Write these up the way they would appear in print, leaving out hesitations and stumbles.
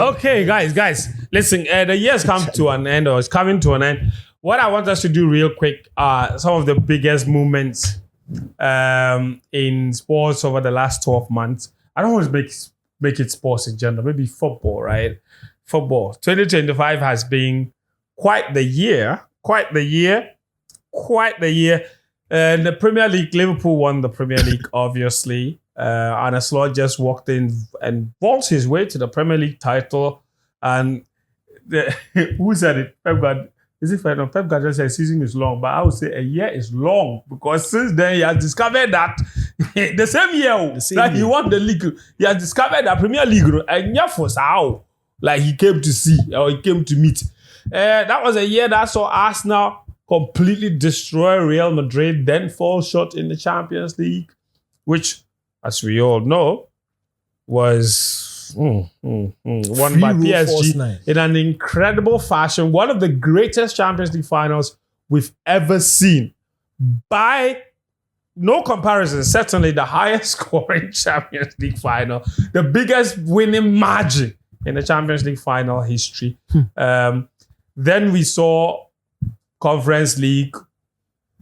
Okay, guys, listen. The year's come to an end, or it's coming to an end. What I want us to do real quick are some of the biggest movements in sports over the last 12 months. I don't want to make it sports in general. Maybe football, right? Football. 2025 has been quite the year. The Premier League, Liverpool won the Premier League, obviously. And Asari just walked in and vaulted his way to the Premier League title. And who said it? Pep Guardiola. Is it fair? No, Pep Guardiola said season is long, but I would say a year is long because since then he has discovered that the same year that he won the league, he has discovered that Premier League and how like he came to see or he came to meet. That was a year that saw Arsenal completely destroy Real Madrid, then fall short in the Champions League, which, as we all know, was won by PSG in an incredible fashion. One of the greatest Champions League finals we've ever seen. By no comparison, certainly the highest scoring Champions League final, the biggest winning margin in the Champions League final history. Then we saw Conference League,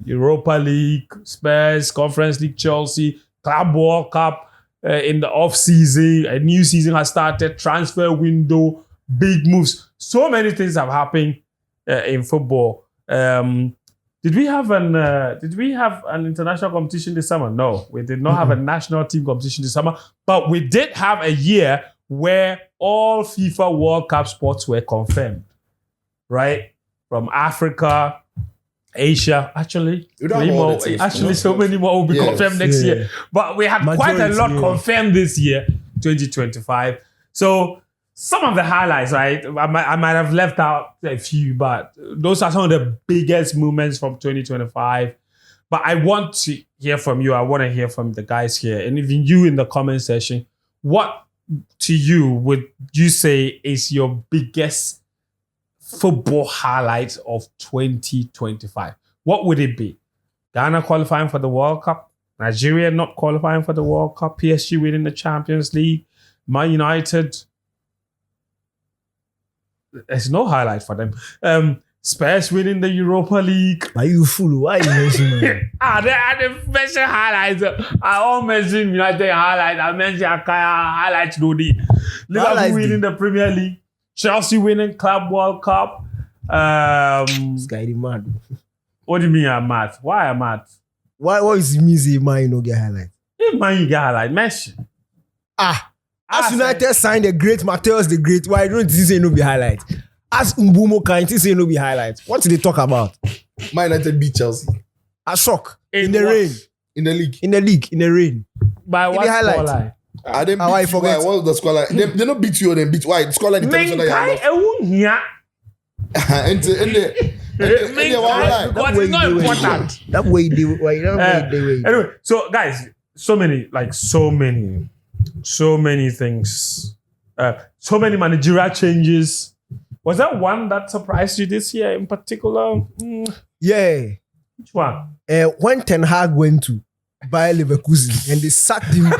Europa League, Spurs, Conference League, Chelsea, Club World Cup in the off-season. A new season has started, transfer window, big moves. So many things have happened in football. Did we have an international competition this summer? No, we did not have a national team competition this summer, but we did have a year where all FIFA World Cup spots were confirmed, right? From Africa, Asia, so many more will be confirmed next year. But we had quite a lot confirmed this year, 2025. So some of the highlights, right? I might have left out a few, but those are some of the biggest moments from 2025. But I want to hear from you. I want to hear from the guys here. And even you in the comment section, what to you would you say is your biggest football highlight of 2025? What would it be? Ghana qualifying for the World Cup, Nigeria not qualifying for the World Cup, PSG winning the Champions League, Man United. There's no highlight for them. Spurs winning the Europa League. Are you fool? Why are you mentioning that? They are the mention highlights. I all mention United highlights. I mention Akaya highlights. Liverpool winning the Premier League. Chelsea winning Club World Cup. This guy is mad. What do you mean I'm mad? Why I'm mad? What is the music man you no get highlight? If man you get highlight, mention. As United signed the great Mateus the Great, why don't you say no be highlight? As Mbumo can't say no be highlight. What did they talk about? Man United beat Chelsea. A shock. In the rain. In the league. In the rain. By what scoreline? I didn't beat you. Why? What was the scoreline? They don't beat you or they beat. Why? The scoreline determines whether you are lost. Because it's not important. That way they way. Anyway, so guys, so many things. So many managerial changes. Was that one that surprised you this year in particular? Yeah. Which one? When Ten Hag went to Bayer Leverkusen and they sacked him.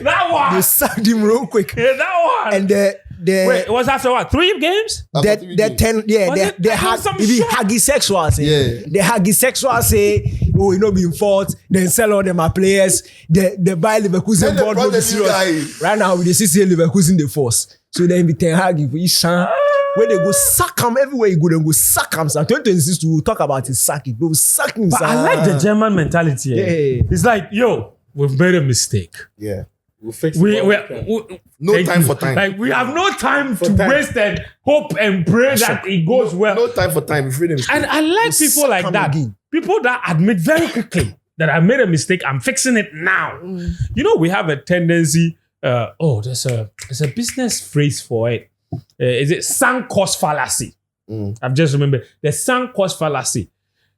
That one. They sacked him real quick. Yeah, that one. And wait, was after what? 3 games? The haggy-sexual say. Yeah. The haggy-sexual say, oh, you know, being fault, then sell all them my players. The Bayer Leverkusen board will be serious. Right now, with the CCA Leverkusen, the force. So then we Ten Hag, when they go sack him everywhere you go, they go sack him. So 2026, we'll talk about his sacking. We'll sack him. But I like the German mentality. Yeah. It's like, yo, we've made a mistake. Yeah. We'll fix it. No time for time. Like, we have no time to waste and hope and pray that it goes well. No time for time. And I like people like that. People that admit very quickly that I made a mistake. I'm fixing it now. You know, we have a tendency. There's a business phrase for it. Is it sunk cost fallacy? I've just remembered. The sunk cost fallacy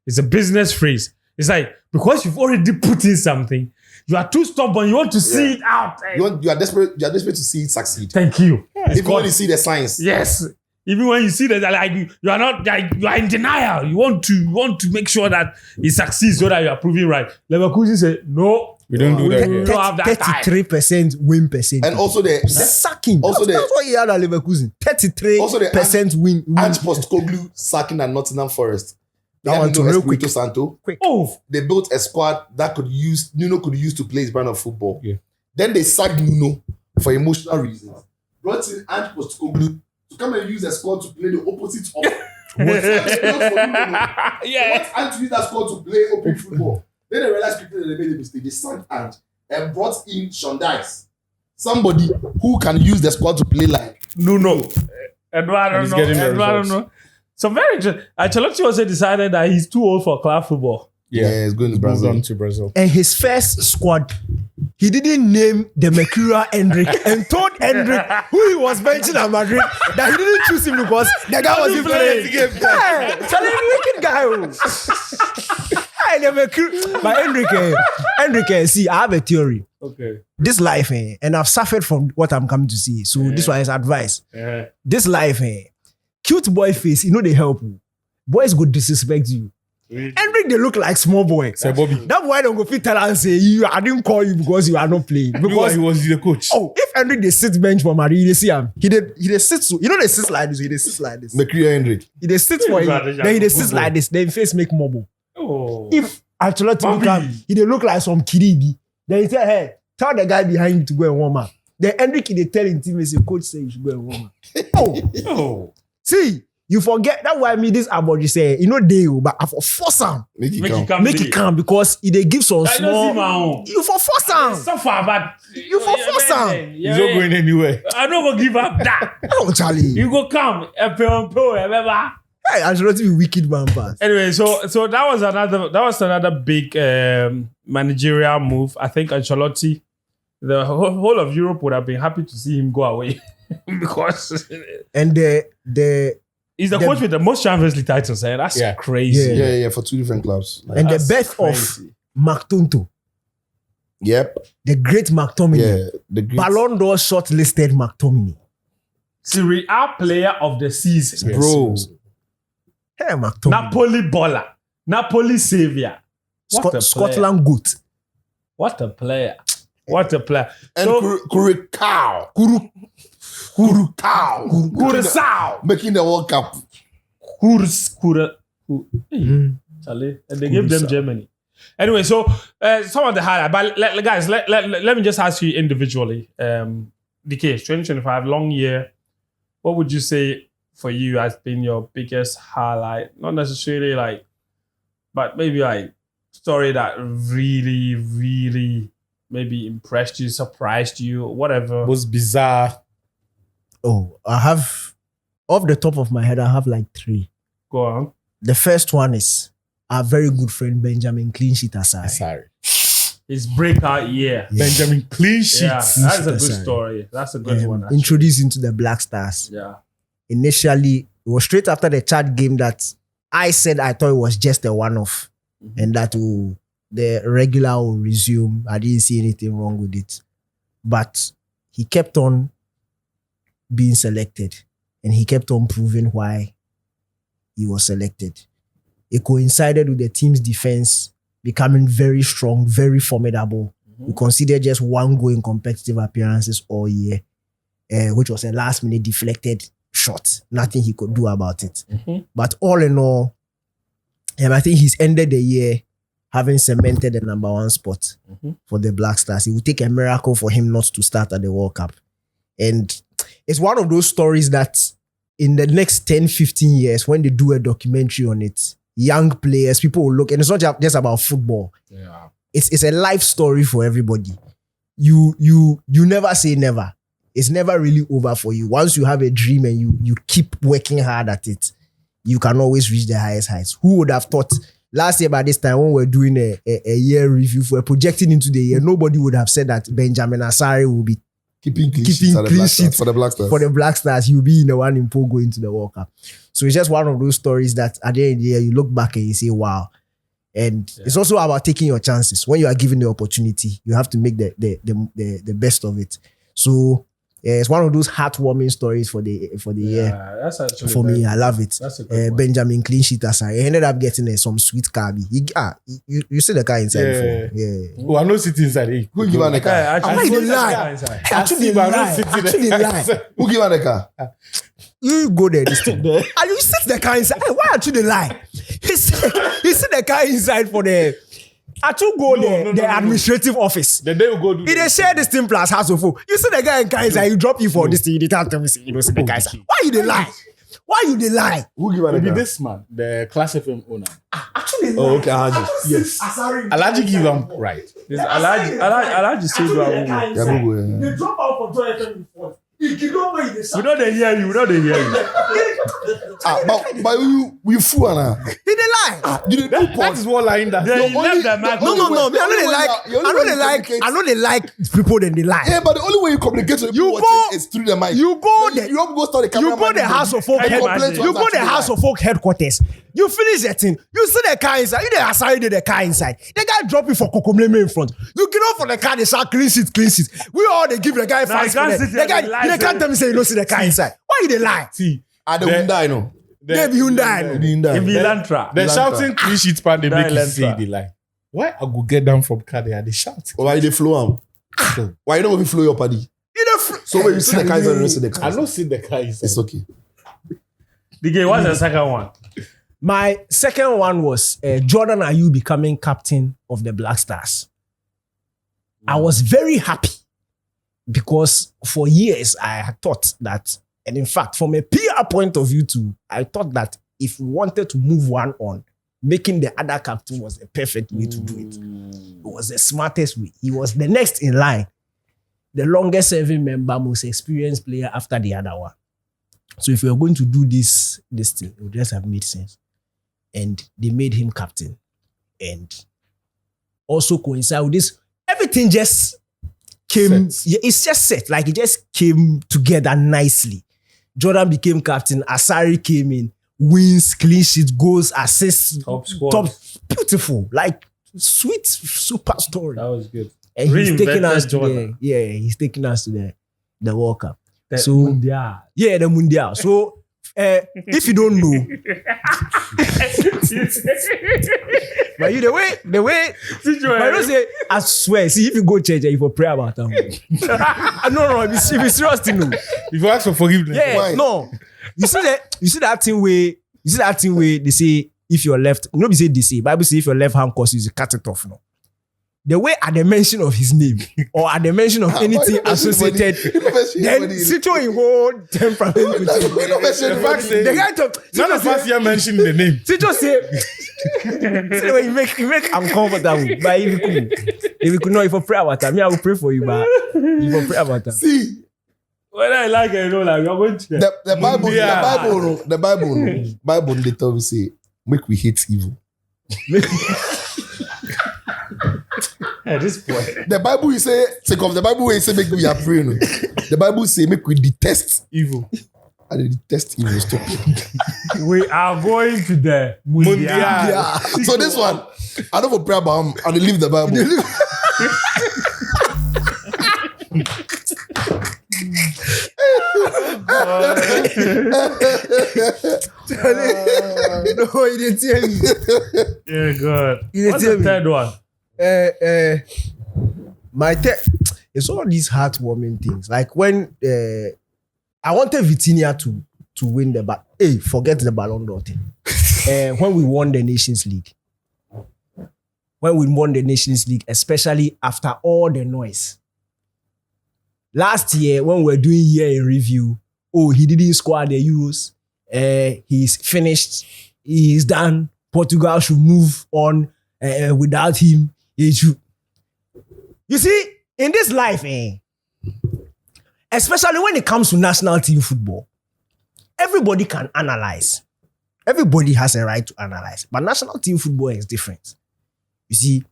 is a business phrase. It's like, because you've already put in something, you are too stubborn. You want to see it out. You are desperate. You are desperate to see it succeed. Thank you. Yes, even when you see the signs. Yes. Even when you see that, like you are not, like, you are in denial. You want to make sure that it succeeds so that you are proving right. Leverkusen said, no, We don't do that here. 33% win percentage. And also sacking. Also that's what he had at Leverkusen. 33% win. Ange Postecoglou sacking at Nottingham Forest. That one too, real quick. Santo. Quick. Oh, they built a squad that Nuno could use to play his brand of football. Yeah. Then they sacked Nuno for emotional reasons. Brought in Ange Postecoglou to come and use a squad to play the opposite of what Ange built for Nuno. Yeah. What Ange used that squad to play open football. Then they realized people that they made a mistake. They sacked Ange and brought in Sean Dice. Somebody who can use the squad to play like Nuno. Eduardo no. So very interesting. Ancelotti also decided that he's too old for club football. Yeah, he's going to Moved Brazil. on to Brazil. And his first squad, he didn't name the Mercurial Hendrick and told Hendrick, who he was benching at Madrid, that he didn't choose him because the guy wasn't playing. Hey, Charlie, wicked guy. Hey, the Mercurial. But Hendrick, see, I have a theory. Okay. This life, and I've suffered from what I'm coming to see. So this one is advice. This life, cute boy face, they help you. Boys go disrespect you. Hendrick, they look like small boy. Say Bobby. That boy don't go fit tell and say, I didn't call you because you are not playing. Because he was the coach. Oh, if Hendrick they sit bench for Marie, they see him. He sit so they sit like this. He sit like this. Mercurial Hendrick. He they sit for him. Then he sit like this. Then face make mobile. Oh. If Ancelotti come, he they look like some kiribi. Then he say, hey, tell the guy behind you to go and warm up. Then Hendrick they tell him team say, coach say you should go and warm up. Oh. See. You forget that why me this about you say they but I for force him Make it come because they give some small you for force him suffer but you for force him He's not going anywhere. I don't go give up that. Oh Charlie, you go come remember. Hey, I should not be wicked man pass. Anyway, so that was another big managerial move. I think Ancelotti, the whole of Europe would have been happy to see him go away because and he's the coach with the most Champions League titles. That's crazy. Yeah, for two different clubs. And the birth of McTonto. Yep. The great McTominay. Yeah, the great Ballon d'Or shortlisted McTominay. Serie A player of the season. bro. Hey, McTominay. Napoli baller. Napoli savior. Scotland goat. What a player. What a player. And So, Curacao. Curaçao. Making the World Cup. Charlie. And they gave them Germany. Anyway, so some of the highlights. But guys, let me just ask you individually. DK, 2025, long year. What would you say for you has been your biggest highlight? Not necessarily but maybe story that really, really maybe impressed you, surprised you, whatever. Was bizarre. Oh, I have, off the top of my head, I have 3. Go on. The first one is our very good friend Benjamin Clean Sheet Asari. Sorry. His breakout year. Benjamin clean sheets. Yeah, that's a good Asari. story. That's a good one. Actually. Introduced into the Black Stars. Yeah. Initially, it was straight after the Chad game that I said I thought it was just a one-off and that the regular will resume. I didn't see anything wrong with it. But he kept on being selected and he kept on proving why he was selected. It coincided with the team's defense becoming very strong, very formidable. We considered just 1 goal in competitive appearances all year, which was a last-minute deflected shot. Nothing he could do about it. But all in all, I think he's ended the year having cemented the number 1 spot for the Black Stars. It would take a miracle for him not to start at the World Cup. And it's one of those stories that in the next 10, 15 years, when they do a documentary on it, young players, people will look, and it's not just about football. Yeah. It's a life story for everybody. You never say never. It's never really over for you. Once you have a dream and you keep working hard at it, you can always reach the highest heights. Who would have thought last year by this time when we were doing a year review, for projecting into the year, nobody would have said that Benjamin Asari will be Keeping clean sheets for the Black Stars. For the Black Stars, he'll be in the one in Pool going to the World Cup. So it's just one of those stories that at the end of the year, you look back and you say, wow. And it's also about taking your chances. When you are given the opportunity, you have to make the best of it. So Yeah, it's one of those heartwarming stories for the year. That's actually For me, I love it. That's a good one. Benjamin clean sheet Asari. He ended up getting some sweet car. You see the car inside before. Yeah. Oh, I know sitting inside. Hey, Who give her the car? Why you dey lie? Actually, lie. Who give her the car? You go there, this thing. And you sit the car inside. Hey, why aren't you lie? He sit the car inside for the. I should go there, the administrative office. The day we go do. He they share this thing plus house of food. You see the guy in car inside, you drop you for this thing. You can't tell me say you don't see the guy inside. Why you dey lie? Why you dey lie? Who give her the Maybe car? this man, the Class FM owner. Actually, Oh, okay, Haji. Yes. Asari. Alaji give him right. Alaji say do a Yeah, go, yeah. They drop out for Joy FM before. If you don't know it, We know they hear you. We know they hear you. But we fool now. he dey lie. You did That is what lying that. Then you left the mic. No. I know they like people then they lie. Yeah, but the only way you communicate to the people watching is through the mic. You go there. You have to go start the camera. You go the house of folk. Can you imagine? You go the house of folk headquarters. You finish the thing. You see the car inside. You the Asari the car inside. The guy drop you for Kokomleme in front. You get off for the car. They shout clean seat. We all they give the guy Nah, five. you can't sit The there guy, and lie, they can't tell me say you don't see the car inside. Why you they lie? See, I don't die, no. They be Hyundai. If you Elantra. the shouting clean sheet part, they That make you say Elantra. they lie. Why I go get down from car there? They shout. Why they flow am? Why you don't want to flow your party? You know, So when you see the car inside, you don't see the car I inside. don't see the car inside. It's okay. DK, what's the second one? my second one was Jordan Ayew becoming captain of the Black Stars. I was very happy because for years I had thought that, and in fact, from a PR point of view too, I thought that if we wanted to move one on, making the other captain was the perfect way to do it. It was the smartest way. He was the next in line, the longest serving member, most experienced player after the other one. So if we were going to do this thing, it would just have made sense. And they made him captain. And also coincide with this, everything just came, yeah, it's just set. Like it just came together nicely. Jordan became captain, Asari came in, wins, clean sheet, goals, assists, Top squad. beautiful, like sweet, super story. That was good. And he's taking us to Jordan. he's taking us to the World Cup. The So- Mundial. Yeah, the Mundial. So if you don't know, but you the way, but I don't say, I swear, see if you go church and you for pray about them. No, if you serious to know. If you ask for forgiveness, Yeah, Why? no. You see that thing where they say if your left, nobody say they say, Bible say if your left hand cause you cut it off. No. The way at the mention of his name or at the mention of anything associated, then Sito in whole temperament with him. the fact say, The guy talk, none of us here mentioned the name. Sito say, see, when you make uncomfortable, but if you could not, if you pray about that, me I will pray for you, but if you pray about that. See, Whether I like it or not, like, you're going to the Bible, they tell me say, make we hate evil. At this point. The Bible say, take off the Bible where it say make we are praying. No. The Bible say make we detest Evil. and they detest evil. Stop it. We are going to the Mundial. Yeah. So this one, I don't for pray about him and they leave the Bible. No, he didn't tell me. Yeah, good. You What's tell the me. third one? My it's all these heartwarming things. Like when I wanted Vitinha to win the forget the Ballon d'Or thing. When we won the Nations League. When we won the Nations League, especially after all the noise. Last year, when we were doing year in review, he didn't score the Euros. He's finished. He's done. Portugal should move on without him. You see, in this life, especially when it comes to national team football, everybody can analyze. Everybody has a right to analyze. But national team football is different. You see,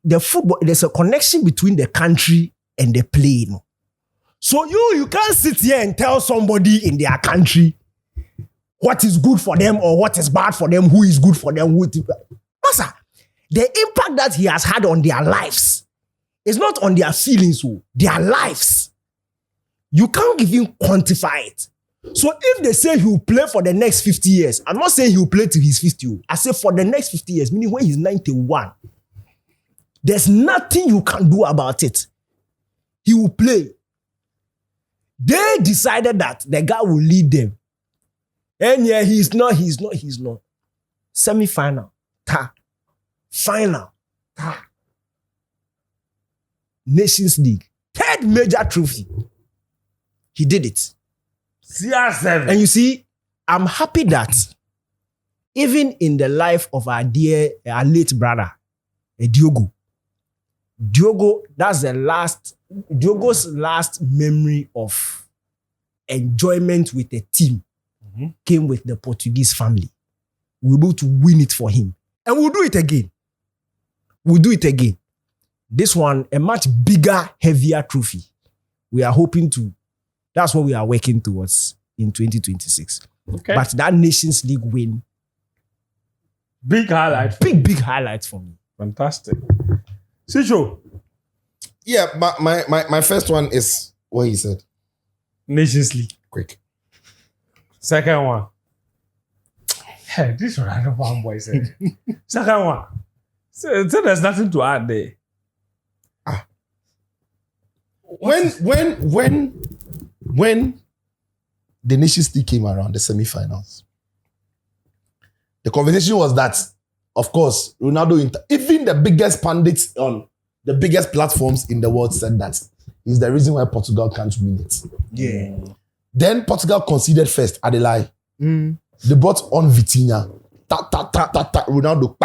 the football, there's a connection between the country and the plane. So you can't sit here and tell somebody in their country what is good for them or what is bad for them, who is good for them, who is bad. Master, the impact that he has had on their lives is not on their feelings, their lives. You can't even quantify it. So if they say he will play for the next 50 years, I'm not saying he will play till he's 50. I say for the next 50 years, meaning when he's 91, there's nothing you can do about it. He will play. They decided that the guy will lead them. And yeah, he's not. Semi-final. Final. Nations League. Third major trophy. He did it. CR7. And you see, I'm happy that even in the life of our late brother, Diogo, Diogo's last memory of enjoyment with the team came with the Portuguese family. We were able to win it for him. And we'll do it again. This one, a much bigger, heavier trophy. We are hoping to, that's what we are working towards in 2026. Okay. But that Nations League win, Big highlight. big highlight for me. Fantastic. Sicho, Yeah, but my first one is what he said. Nations League. Quick. Second one. Hey, this one I don't know what boy said. Second one. So there's nothing to add there. When the Nations League came around, the semi-finals, the conversation was that, of course, Ronaldo, even the biggest pundits on the biggest platforms in the world said that is the reason why Portugal can't win it. Yeah. Then Portugal conceded first at the lie. They brought on Vitinha. Ronaldo.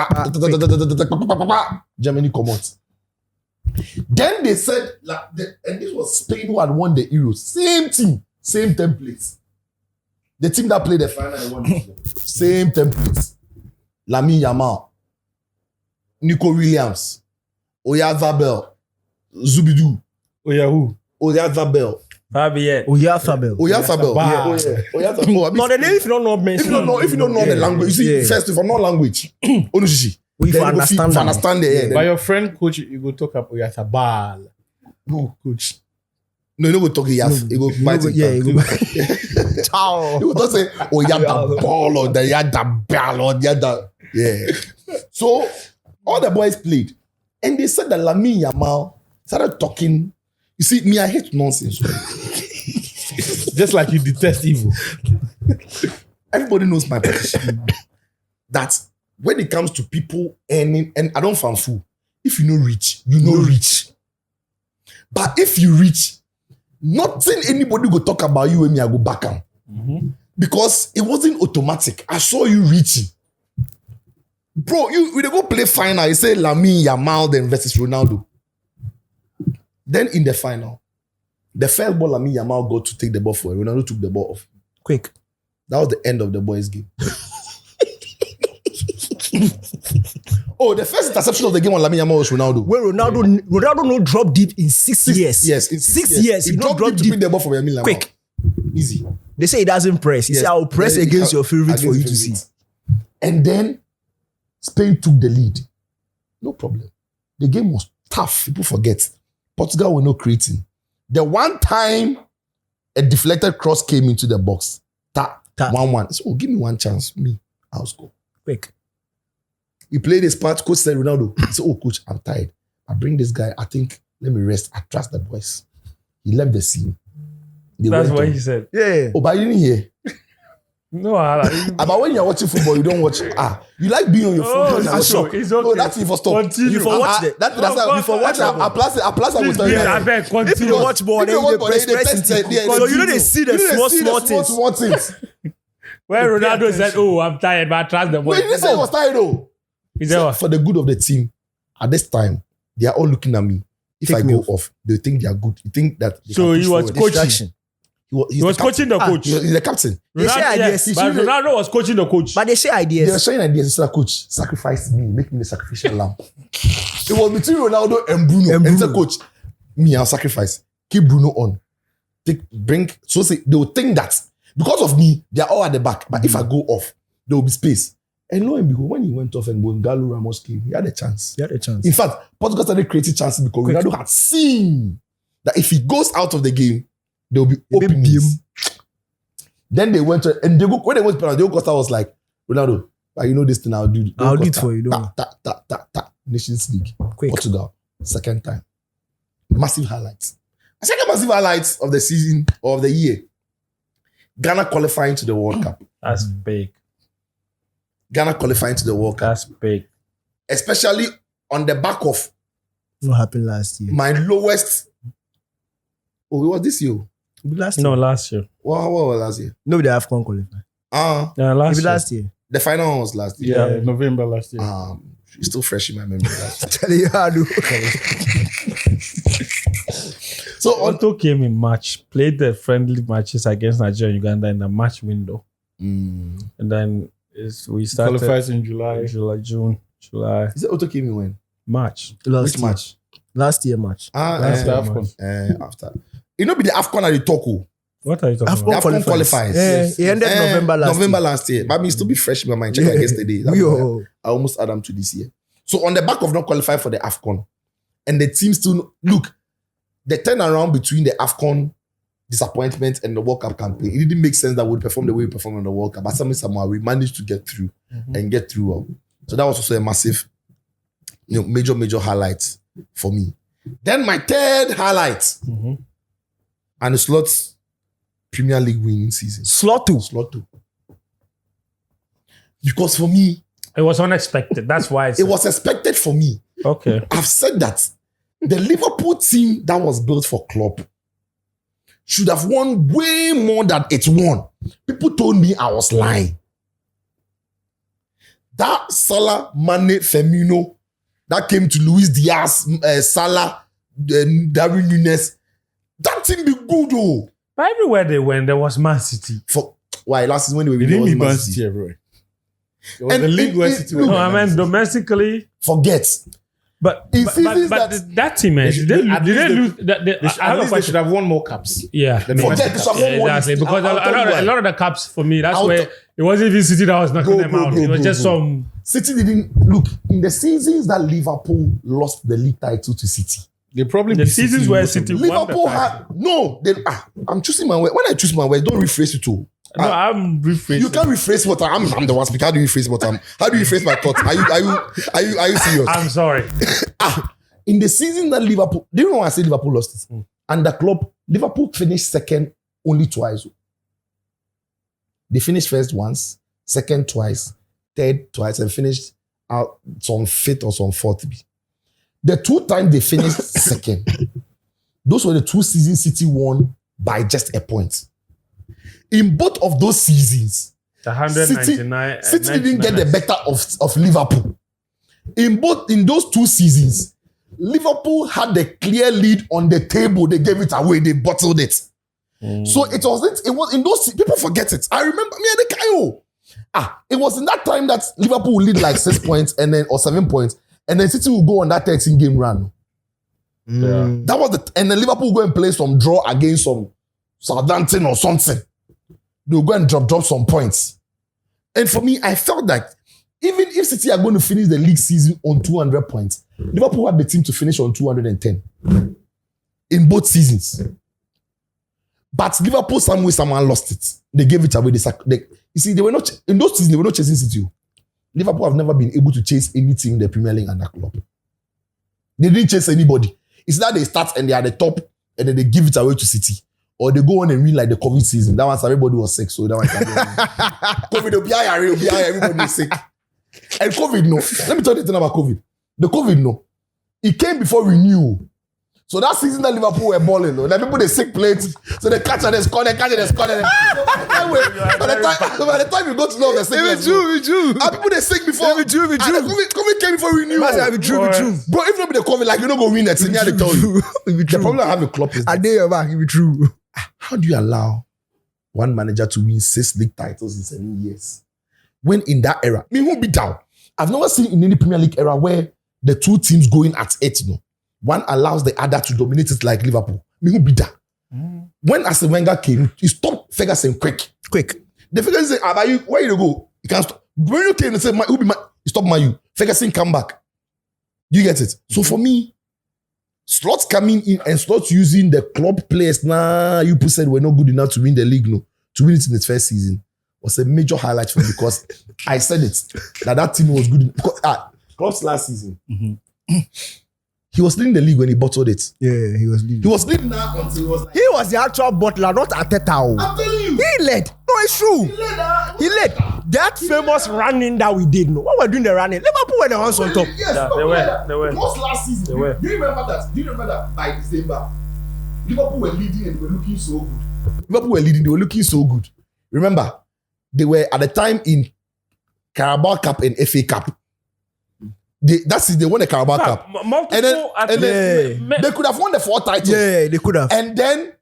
Germany come out. Then they said, and this was Spain who had won the Euros. Same team, same templates. The team that played the final and won the Euros. Same templates. Lamine Yamal, Nico Williams, Oyarzabal, Zubidou, Oyarzabal. Fabian. Oyarzabal. Oyarzabal. Oyarzabal. No, the name if you don't know, If you don't know the language, you see, first, if you know language, Onushishi. We Then understand it. By your friend coach, you go talk about Yatabal. No. Coach. No, you know, we talk Yas. You go bite it. You go. Ciao. You don't say, oh, you had the ball or you had the ball or you had the. Yeah. So, all the boys played. And they said that Lamine Yamal started talking. You see, me, I hate nonsense. Just like you detest evil. Everybody knows my position. That when it comes to people earning, and I don't fan fool. If you know rich, you know rich. But if you rich, nothing anybody go talk about you when me I go back on. Because it wasn't automatic. I saw you reaching. Bro, we go play final. You say Lamine Yamal then versus Ronaldo. Then in the final, the first ball Lamine Yamal got to take the ball for it. Ronaldo took the ball off. Quick. That was the end of the boys' game. Oh, the first interception of the game on Lamine Yamal was Ronaldo. Where Ronaldo no drop deep in 6 years. Yes, in 6 years. He dropped deep to pick the ball for Lamine Yamal. Quick. Easy. They say he doesn't press. He Yes. said, I will press Then against your favorite for you to see. And then Spain took the lead. No problem. The game was tough. People forget. Portugal were not creating. The one time a deflected cross came into the box, 1-1. So give me one chance. Me, I'll score. Quick. He played his part. Coach said, Ronaldo. He said, oh, coach, I'm tired. I bring this guy. I think, let me rest. I trust the boys. He left the scene. They That's went what on. he said. Yeah. Oh, but you didn't hear. No, About when you're watching football, you don't watch. You like being on your phone. it's okay. It's okay. No, that's if you stop. Continue. You for watch the- That's No, how you for watch. I plus I will tell you. I beg, If continue. you watch ball, If then you you watch dey ball, press then you dey press press it. it. Yeah, So you know they see the You didn't see small the things. small things. When Ronaldo said, oh, I'm tired, but I trust the boy. Wait, you didn't say he was tired though. He said, what? For the good of the team, at this time, they are all looking at me. If Take I me go off. off, they think they are good. You think that they So can he push was forward. coaching. Distraction. He's He was the captain. coaching the coach. He's the captain. They share Ronaldo, ideas. yes, but Ronaldo was coaching the coach. But they share They were ideas. showing ideas. Instead of coach, sacrifice me, make me the sacrificial lamb. It was between Ronaldo and Bruno. And said, coach, me, I'll sacrifice. Keep Bruno on. So say they will think that because of me, they are all at the back. But if I go off, there will be space. And lo and behold, when he went off and Gonzalo Ramos came, he had a chance. They had a chance. In fact, Portugal started creating chances because Ronaldo had seen that if he goes out of the game, There will be openings. Then they went to, and when they went to penalty, Diego Costa was like, Ronaldo, you know this thing, I'll do it for you. Don't Nations League, quick. Portugal, second time. Massive highlights. A second massive highlights of the season or of the year. Ghana qualifying to the World Cup. That's big. Ghana qualifying to the World Cup. That's big. Especially on the back of what happened last year? my lowest. Oh, it was this year. Last year. No, last year. What was last year? No, the AFCON qualified. Yeah, Last year. The final one was last year. Yeah, November last year. It's still fresh in my memory. Tell you how to. So Otto came in March, played the friendly matches against Nigeria and Uganda in the March window. And then we started Qualifies in July. June, July. Is it Otto came in when? March. Which match? Last year match. Last year AFCON. After. You know, be the AFCON at the Toko. What are you talking AFCON about? The AFCON qualifies. It ended November last year. But I mean, still be fresh in my mind. Check against the day. I almost add them to this year. So on the back of not qualifying for the AFCON, and the team still look, the turnaround between the AFCON disappointment and the World Cup campaign, it didn't make sense that we'd perform the way we performed on the World Cup. But somehow we managed to get through and get through well. So that was also a massive, major highlight for me. Then my third highlight, and the Slots Premier League winning season. Slot 2. Because for me, It was unexpected. That's why it was expected for me. okay. I've said that the Liverpool team that was built for Klopp should have won way more than it won. People told me I was lying. That Salah, Mane, Firmino, that came to Luis Diaz, Salah, Darwin Núñez. That team be good though. But everywhere they went, there was Man City. For why last season when they were We didn't winning need was Man Man City, City. bro. It was And the league it- where it- City look, were. No, I mean domestically. Forget. But In but seasons that team, man, should- did at they least lose? They I have should, a at least they question. should have won more cups. Yeah, The Forget domestic this. cups. I've won one. exactly. Because I'll tell you why. a lot of the cups for me, that's I'll where tell- it wasn't even City that was knocking Go, them go, out. go, It was go, just go. some. City didn't look in the seasons that Liverpool lost the league title to City. They probably The beat seasons City where most of City them. Liverpool won the had no. I'm choosing my word. When I choose my word, don't rephrase it too. No, I'm rephrasing. You can't rephrase what I'm the one speaker. How do you rephrase what I'm? How do you rephrase my thoughts? Are you serious? I'm sorry. In the season that Liverpool, do you know why I say Liverpool lost it? And the club, Liverpool finished second only twice. They finished first once, second twice, third twice, and finished out some fifth or some fourth. The 2 times they finished second, those were the 2 seasons City won by just a point. In both of those seasons, The 199. City didn't get the better of Liverpool. In those 2 seasons, Liverpool had the clear lead on the table. They gave it away. They bottled it. So it was in those, people forget it. I remember me and the Kayo. It was in that time that Liverpool would lead like 6 points or 7 points. And then City will go on that 13-game run. Yeah. That was and then Liverpool will go and play some draw against some Southampton or something. They'll go and drop some points. And for me, I felt that even if City are going to finish the league season on 200 points, Liverpool had the team to finish on 210 in both seasons. But Liverpool, someone lost it. They gave it away. You see, they were not in those seasons. They were not chasing City. Liverpool have never been able to chase any team in the Premier League and that club. They didn't chase anybody. It's that they start and they are the top, and then they give it away to City, or they go on and win like the COVID season. That one, everybody was sick, so that one. COVID, everybody was sick. And COVID, no. Let me tell you the thing about COVID. The COVID, no. It came before we knew. So that season that Liverpool were balling, no. The people they sick plates, so they catch and they score, they catch and they score. By the time you go to know the sickness, and people they sick before. And the COVID came before we knew. Bro, if not be the COVID, like you don't go win that thing, they tell you. The problem I have a club is I dare your back, it be true. how do you allow one manager to win 6 league titles in 7 years? When in that era, me who be down. I've never seen in any Premier League era where the 2 teams going at it, one allows the other to dominate it like Liverpool. Me who be down. When Arsene Wenger came, he stopped Ferguson quick. The Ferguson said, where you go? You can't stop. When you came and said, he stopped Mayu. Ferguson come back. You get it? So for me, Slots coming in and Slots using the club players you people said were not good enough to win the league, to win it in its first season was a major highlight for me because I said it that team was good. Klopp's last season, he was leading the league when he bottled it. Yeah, he was leading. He was leading now until he was like, He was the actual butler, not Arteta. I'm telling you, He led. No, it's true. He led. That famous running that we did. When we're doing the running, Liverpool were the ones on top. Yes, Yeah, they were. Klopp's last season. They were. Do you remember that by December, Liverpool were leading and they were looking so good. Liverpool were leading, they were looking so good. Remember, they were at the time in Carabao Cup and FA Cup. They won the Carabao Cup. Multiple And then they could have won the 4 titles. Yeah, they could have. And then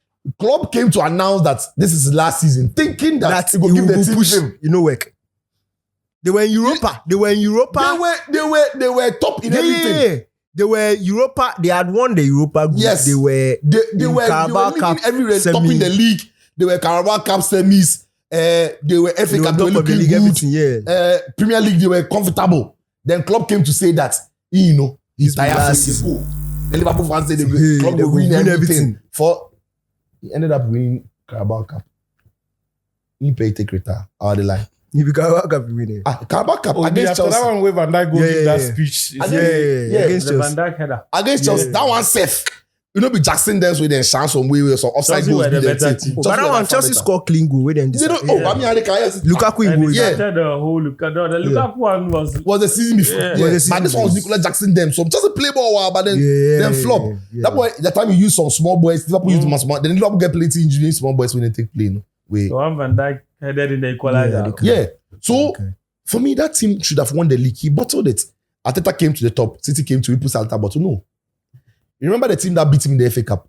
Klopp came to announce that this is his last season, thinking that he will give the team push. him. You know, work. They were in Europa. They were top in everything. Yeah. They were Europa. They had won the Europa group. Yes. They were Carabao Cup everywhere, top in the league. They were Carabao Cup semis. They were FA Cup. They were looking good. Premier League, they were comfortable. Then Klopp came to say that he's tired. The Liverpool fans said Klopp will win everything. He ended up winning Carabao Cup. He paid take retire out of the line. He became Carabao Cup winner. Carabao Cup against Chelsea. That one where Van Dijk give that speech. Against the Chelsea. Van Dijk header. Against Chelsea, that one safe. Be Jackson dance with them chance on way some offside Chelsea goals. were the better team. But that one Chelsea scored clean goal with them. They don't. Lukaku in And goal. he Yeah. started the whole Lukaku. The Lukaku one was the season before. Yeah. Yeah. Was the But this season one was before. Nicola Jackson them. So just a play ball while, but then flop. Yeah. That boy, that time you use some small boys. Liverpool use them small. Then Liverpool get plenty injuries. Small boys when they take play. Wait. the one Van Dijk headed in the equalizer. Yeah. So for me, that team should have won the league. He bottled it. Arteta came to the top. City came to Liverpool Alta bottle. No. You remember the team that beat him in the FA Cup?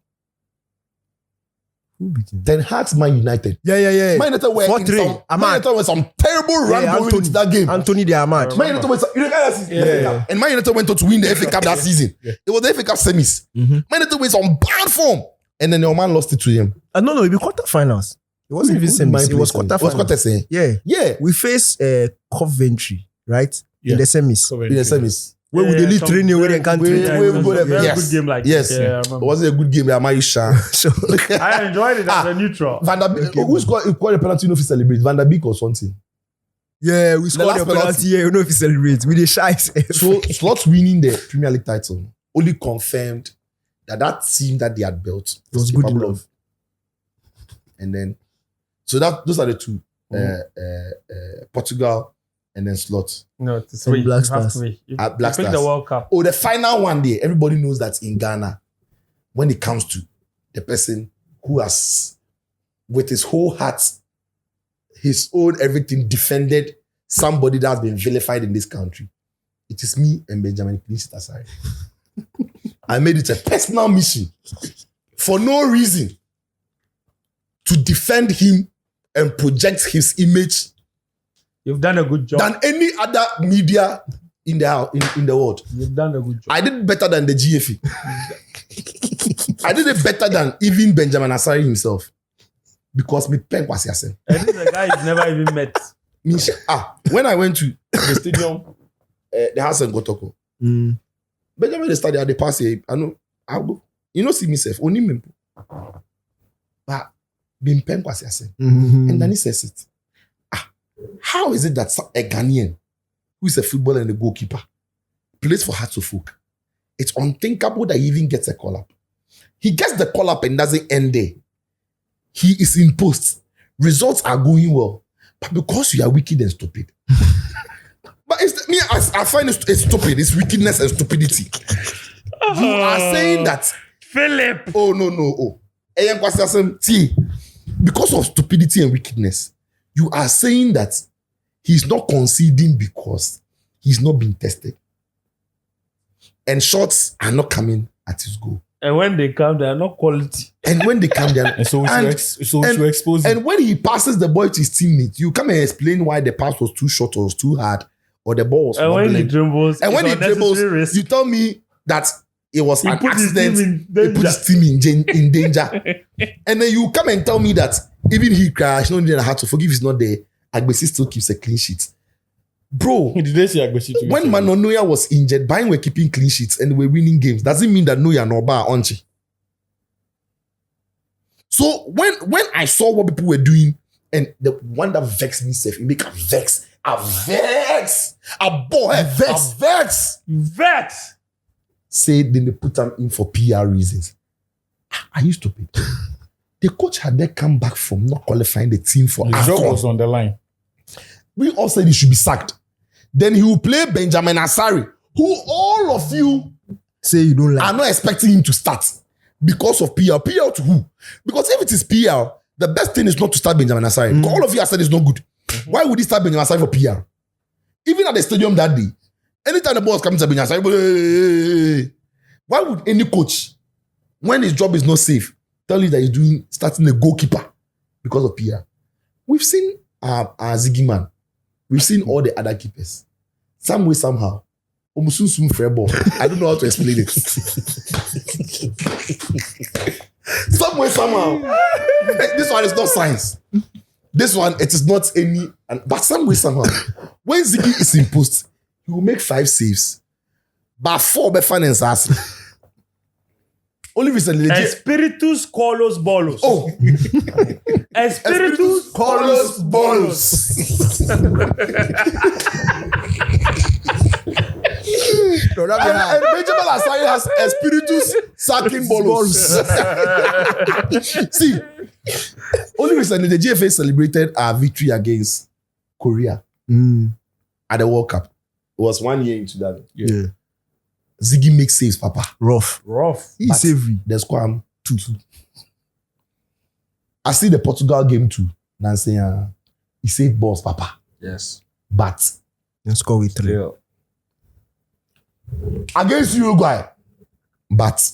Who beat him? Ten Hag's Man United. Yeah. Man United were 4-3. some terrible run going into that game. Anthony de Ahmad. Man United was and Man United went on to win the FA Cup that season. It was the FA Cup semis. Man United was on bad form, and then your man lost it to him. No, it be quarterfinals. It wasn't even semis. It was quarterfinals. Yeah. We faced Coventry, right? Yeah. In the semis. In the semis. Where would they lead some 3-0 where they can't we- train? we- It was a very Yes. good game like Yes. that. Yeah, I It remember. wasn't a good game. Am I sure? So, I enjoyed it as a neutral. Van der Beek, who scored a penalty? No, if he celebrate Van der Beek or something. yeah, we scored last the penalty. penalty. Yeah, you know if he celebrates. We the shy. So Slots winning the Premier League title only confirmed that team that they had built was good capable enough. of. And then, so those are the two: Portugal and then Slots. No, it's three. Black You have Stars. three. You Black pick Stars. the World Cup. Oh, the final one day, everybody knows that in Ghana, when it comes to the person who has, with his whole heart, his own everything, defended somebody that has been vilified in this country, it is me and Benjamin Asari. I made it a personal mission for no reason to defend him and project his image You've done a good job. than any other media in the world. You've done a good job. I did better than the GFE. I did it better than even Benjamin Asari himself. Because me pen was yase. And this is a guy you've never even met. When I went to the stadium, the house in Gotoko, Benjamin the stadium, they pass here. I'll go. You know, see myself, only me. But being pen was yase. And then he says it. How is it that a Ghanaian who is a footballer and a goalkeeper plays for Hearts of Oak? It's unthinkable that he even gets a call up. He gets the call up and doesn't end there. He is in post. Results are going well. But because you are wicked and stupid. But I find it's stupid. It's wickedness and stupidity. You are saying that. Philip. Oh, no. Because of stupidity and wickedness, you are saying that he's not conceding because he's not being tested. And shots are not coming at his goal. And when they come, they are not quality. And when they come, they are And so we should expose him. And when he passes the ball to his teammate, you come and explain why the pass was too short or was too hard or the ball was And when he wobbling. dribbles, And when he it's unnecessary dribbles, risk. you tell me that it was He an put his accident. team in He put his team in danger. And then you come and tell me that even he crashed, no need to have to forgive, he's not there. Agbesi still keeps a clean sheet. Bro, Did they see Agbesi to when Manuel Neuer was injured, Bayern were keeping clean sheets and they were winning games. Doesn't mean that Neuer no bar onchi. So when I saw what people were doing, and the one that vexed me, it make a vex, a vex. Say then they put them in for PR reasons. Are you stupid? The coach had they come back from not qualifying the team for the job was on the line. We all said he should be sacked. Then he will play Benjamin Asari, who all of you say you don't like. are not expecting him to start because of PR. PR to who? Because if it is PR, the best thing is not to start Benjamin Asari. Because all of you have said it's not good. Why would he start Benjamin Asari for PR? Even at the stadium that day, anytime the ball is coming to Benjamin Asari, why would any coach, when his job is not safe, tell you that he's starting a goalkeeper because of PR? We've seen our Ziggy man. We've seen all the other keepers. Some way, somehow. Fair ball. I don't know how to explain it. Some way, somehow. This one is not science. This one, it is not any. But some way, somehow. When Ziggy is in post, he will make 5 saves. But 4 be finance us. Only recently. Espiritus colos bolos. Oh. Espiritus colos bolos. No, that And Benjamin Asari has Espiritus sacking bolos. See, only recently the GFA celebrated our victory against Korea at the World Cup. It was 1 year into that. Yeah. Ziggy makes saves, Papa. Rough. He's saving. The squad 2-2. I see the Portugal game too. Nancy, he saved balls, Papa. Yes. But And score with 3. Yeah. against Uruguay, but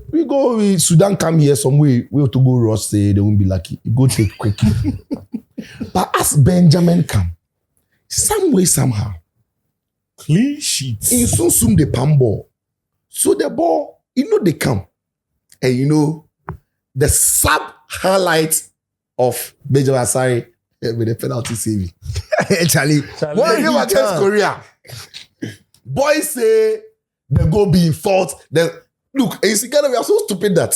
we go with Sudan come here some way. We have to go rush, say they won't be lucky. You go take quick. But as Benjamin come, some way, somehow, Clean sheets. he soon the palm ball. So the ball, they come. And the sub-highlight of Benjamin Asari with the penalty saving. Charlie. One game against Korea. Boys say the goal be in fault. Then look, and you see, Ghana, we are so stupid that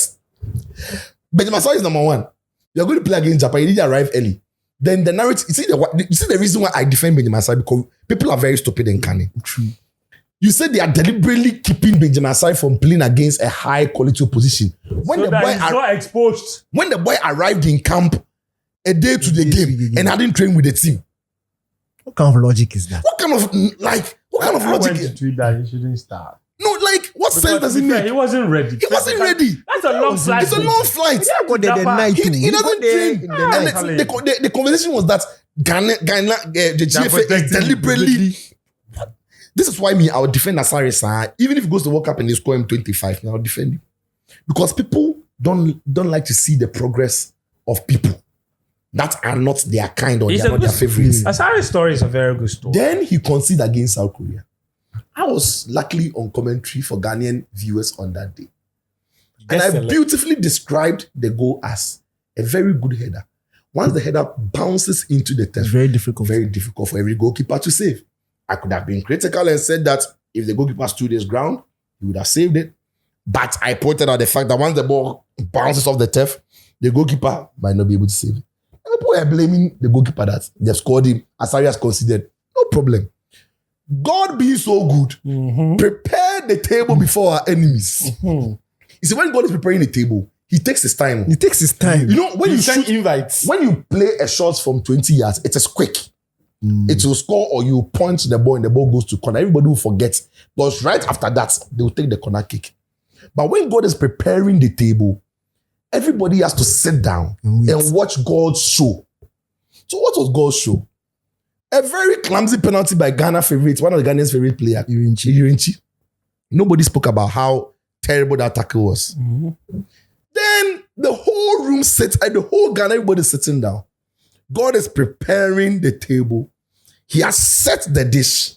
Benjamin Asari is number 1. You are going to play against Japan. You need to arrive early. Then the narrative, you see the reason why I defend Benjamin Asari, because people are very stupid and cunning. True. You said they are deliberately keeping Benjamin Asari from playing against a high quality opposition. When so that he's not exposed. When the boy arrived in camp a day to the game and hadn't trained with the team. What kind of logic is that? What kind of logic? Went to tweet that he shouldn't start. No, what sense does it make? He wasn't ready. He wasn't ready. That's a long flight. It's a long flight. He got there the night. He doesn't train. And the conversation was that Ghana, the GFA is deliberately. This is why I would defend Asari, sir. Even if he goes to World Cup and they score him 25, I would defend him. Because people don't like to see the progress of people that are not their kind or they are not their favorites. Asari's story is a very good story. Then he conceded against South Korea. I was luckily on commentary for Ghanaian viewers on that day. And I beautifully described the goal as a very good header. Once the header bounces into the turf, Very difficult for every goalkeeper to save. I could have been critical and said that if the goalkeeper stood his ground, he would have saved it. But I pointed out the fact that once the ball bounces off the turf, the goalkeeper might not be able to save it. And people are blaming the goalkeeper that they have scored him. Asari has considered. No problem. God being so good, prepare the table before our enemies. You see, when God is preparing the table, he takes his time. He takes his time. When you send shoot invites. when you play a shot from 20 yards, it is quick. It will score or you punch the ball and the ball goes to corner. Everybody will forget. Because right after that, they will take the corner kick. But when God is preparing the table, everybody has to sit down and watch God's show. So what was God's show? A very clumsy penalty by Ghana favorite, one of the Ghanaians' favorite player, Irinchi. Nobody spoke about how terrible that tackle was. Then the whole room sits, and the whole Ghana, everybody is sitting down. God is preparing the table. He has set the dish,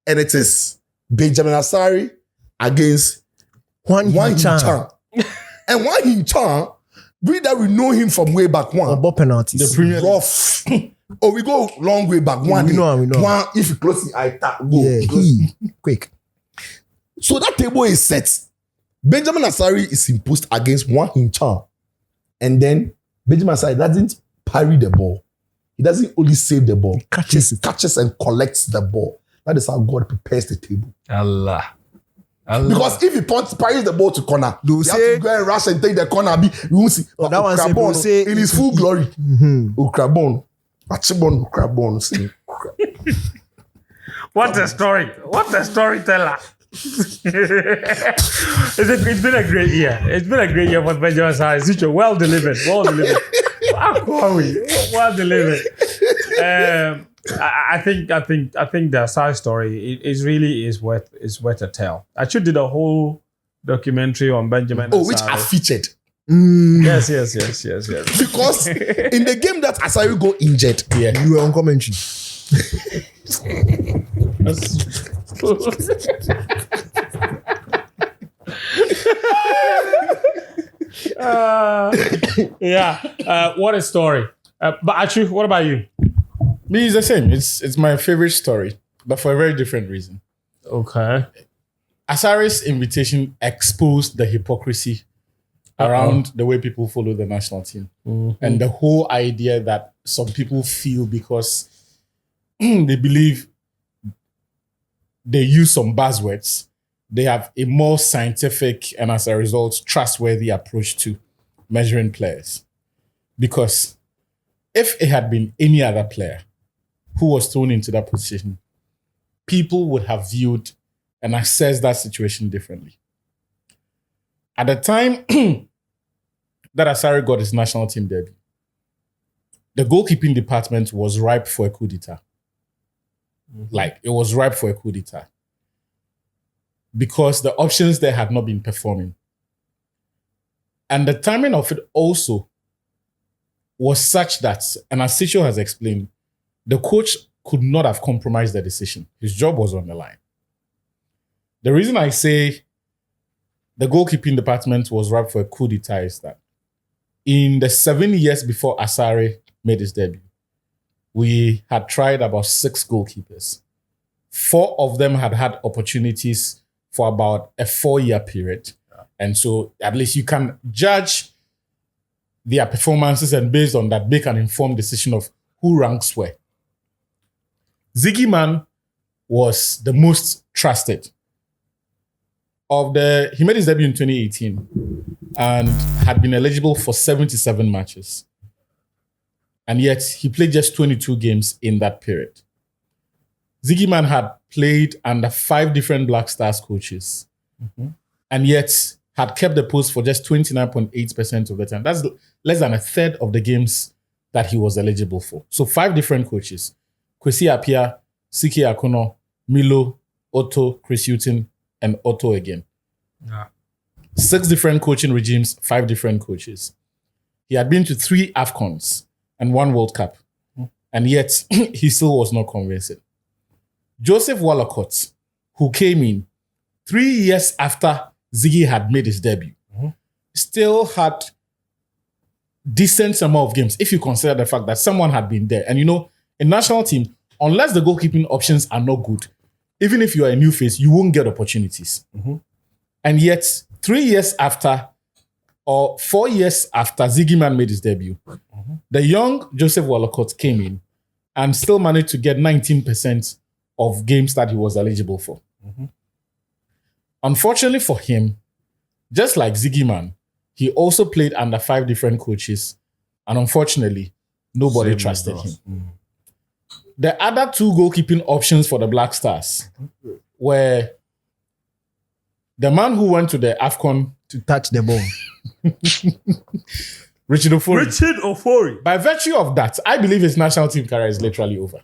and it is Benjamin Asari against Wan Hin-chan. And Wan Hin-chan, we know him from way back one. About penalties. The Premier League. Rough. Oh, we go long way back. One, we know. One, if you close the eye, tap, go. Yeah, quick. So that table is set. Benjamin Asari is imposed against one Hinchan. And then Benjamin Asari doesn't parry the ball. He doesn't only save the ball. He catches and collects the ball. That is how God prepares the table. Allah. Because if he parries the ball to corner, They'll you say, have to go and rush and take the corner. You won't see. Oh, that one say, Ukrabon, say, in his full glory. Ukrabon. Achibon Ukrabon. What a story. What a storyteller. It's been a great year. It's been a great year for Benjamin Asari. Zicho, well delivered. Well delivered. Well delivered. I think the Asari story is really worth a tell. I should did a whole documentary on Benjamin Asari. Which I featured. Yes. Because in the game that Asari got injured, You were on commentary. What a story. But actually, what about you? Me, it's the same. It's my favorite story, but for a very different reason. Okay. Asari's invitation exposed the hypocrisy around the way people follow the national team. And the whole idea that some people feel because they believe they use some buzzwords, they have a more scientific and as a result, trustworthy approach to measuring players. Because if it had been any other player who was thrown into that position, people would have viewed and assessed that situation differently. At the time that Asari got his national team debut, the goalkeeping department was ripe for a coup d'etat. Like, it was ripe for a coup d'etat. Because the options there had not been performing. And the timing of it also was such that, and as Sicho has explained, the coach could not have compromised the decision. His job was on the line. The reason I say the goalkeeping department was ripe for a coup d'etat is that in the 7 years before Asari made his debut, we had tried about 6 goalkeepers. 4 of them had had opportunities for about a 4-year period. And so at least you can judge their performances and based on that, make an informed decision of who ranks where. Ziggy Man was the most trusted. He made his debut in 2018 and had been eligible for 77 matches. And yet he played just 22 games in that period. Ziggy Man had played under 5 different Black Stars coaches and yet had kept the post for just 29.8% of the time. That's less than a third of the games that he was eligible for. So 5 different coaches: Kwesi Appiah, Siki Akono, Milo, Otto, Chris Hutton, and Otto again. 6 different coaching regimes, 5 different coaches. He had been to 3 AFCONs and 1 World Cup. And yet, he still was not convincing. Joseph Wallacott, who came in 3 years after Ziggy had made his debut, still had decent number of games, if you consider the fact that someone had been there. And in national team, unless the goalkeeping options are not good, even if you are a new face, you won't get opportunities. And yet, 3 years after, or 4 years after Ziggy Man made his debut, the young Joseph Wallacott came in and still managed to get 19% of games that he was eligible for. Unfortunately for him, just like Ziggy Man, he also played under 5 different coaches, and unfortunately, nobody trusted him. The other 2 goalkeeping options for the Black Stars were the man who went to the AFCON To touch the ball. Richard Ofori. Richard Ofori. By virtue of that, I believe his national team career is literally over.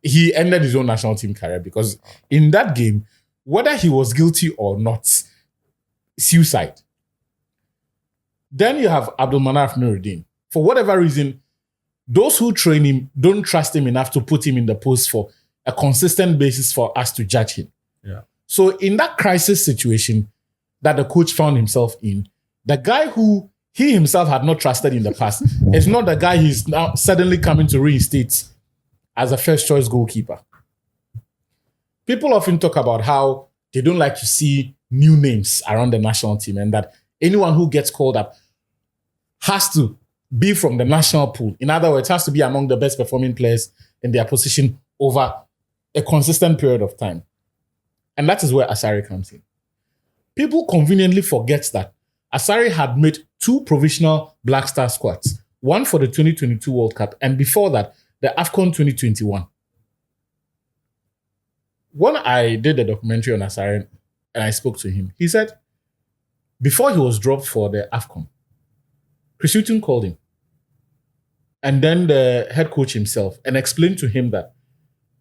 He ended his own national team career because in that game, whether he was guilty or not, suicide. Then you have Abdul Manaf Nuruddin. For whatever reason, those who train him don't trust him enough to put him in the post for a consistent basis for us to judge him. So in that crisis situation that the coach found himself in, the guy who he himself had not trusted in the past. It's not the guy he's now suddenly coming to reinstate as a first choice goalkeeper. People often talk about how they don't like to see new names around the national team and that anyone who gets called up has to be from the national pool. In other words, has to be among the best performing players in their position over a consistent period of time. And that is where Asari comes in. People conveniently forget that Asari had made 2 provisional Black Star squads, one for the 2022 World Cup, and before that, the AFCON 2021. When I did the documentary on Asari and I spoke to him, he said, before he was dropped for the AFCON, Chris Hughton called him. And then the head coach himself and explained to him that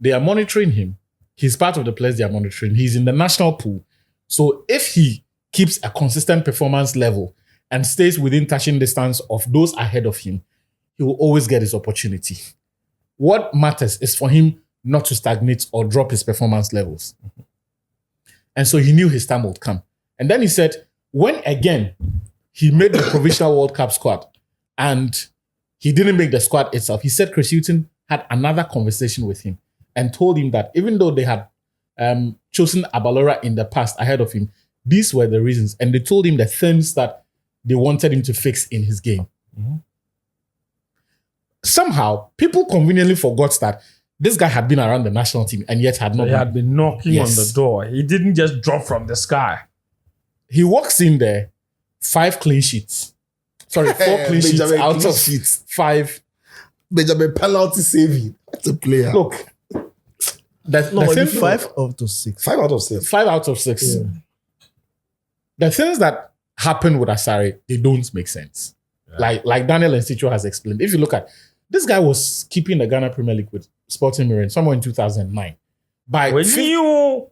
they are monitoring him. He's part of the players they are monitoring. He's in the national pool. So if he keeps a consistent performance level and stays within touching distance of those ahead of him, he will always get his opportunity. What matters is for him not to stagnate or drop his performance levels. And so he knew his time would come. And then he said, when again he made the provisional World Cup squad and he didn't make the squad itself, he said Chris Hughton had another conversation with him and told him that even though they had chosen Abalora in the past ahead of him, these were the reasons. And they told him the things that they wanted him to fix in his game. Mm-hmm. Somehow, people conveniently forgot that this guy had been around the national team and yet had not. He had been knocking on the door. He didn't just drop from the sky. He walks in there, 5 clean sheets. Sorry, 4 clean sheets out of 5. Benjamin penalty saving. That's a player. Look, the 5 out of 6. 5 out of 6. 5 out of 6. Yeah. The things that happen with Asari, they don't make sense. Yeah. Like Daniel Nsicho has explained. If you look at this guy was keeping the Ghana Premier League with Sporting Marin somewhere in 2009. By 15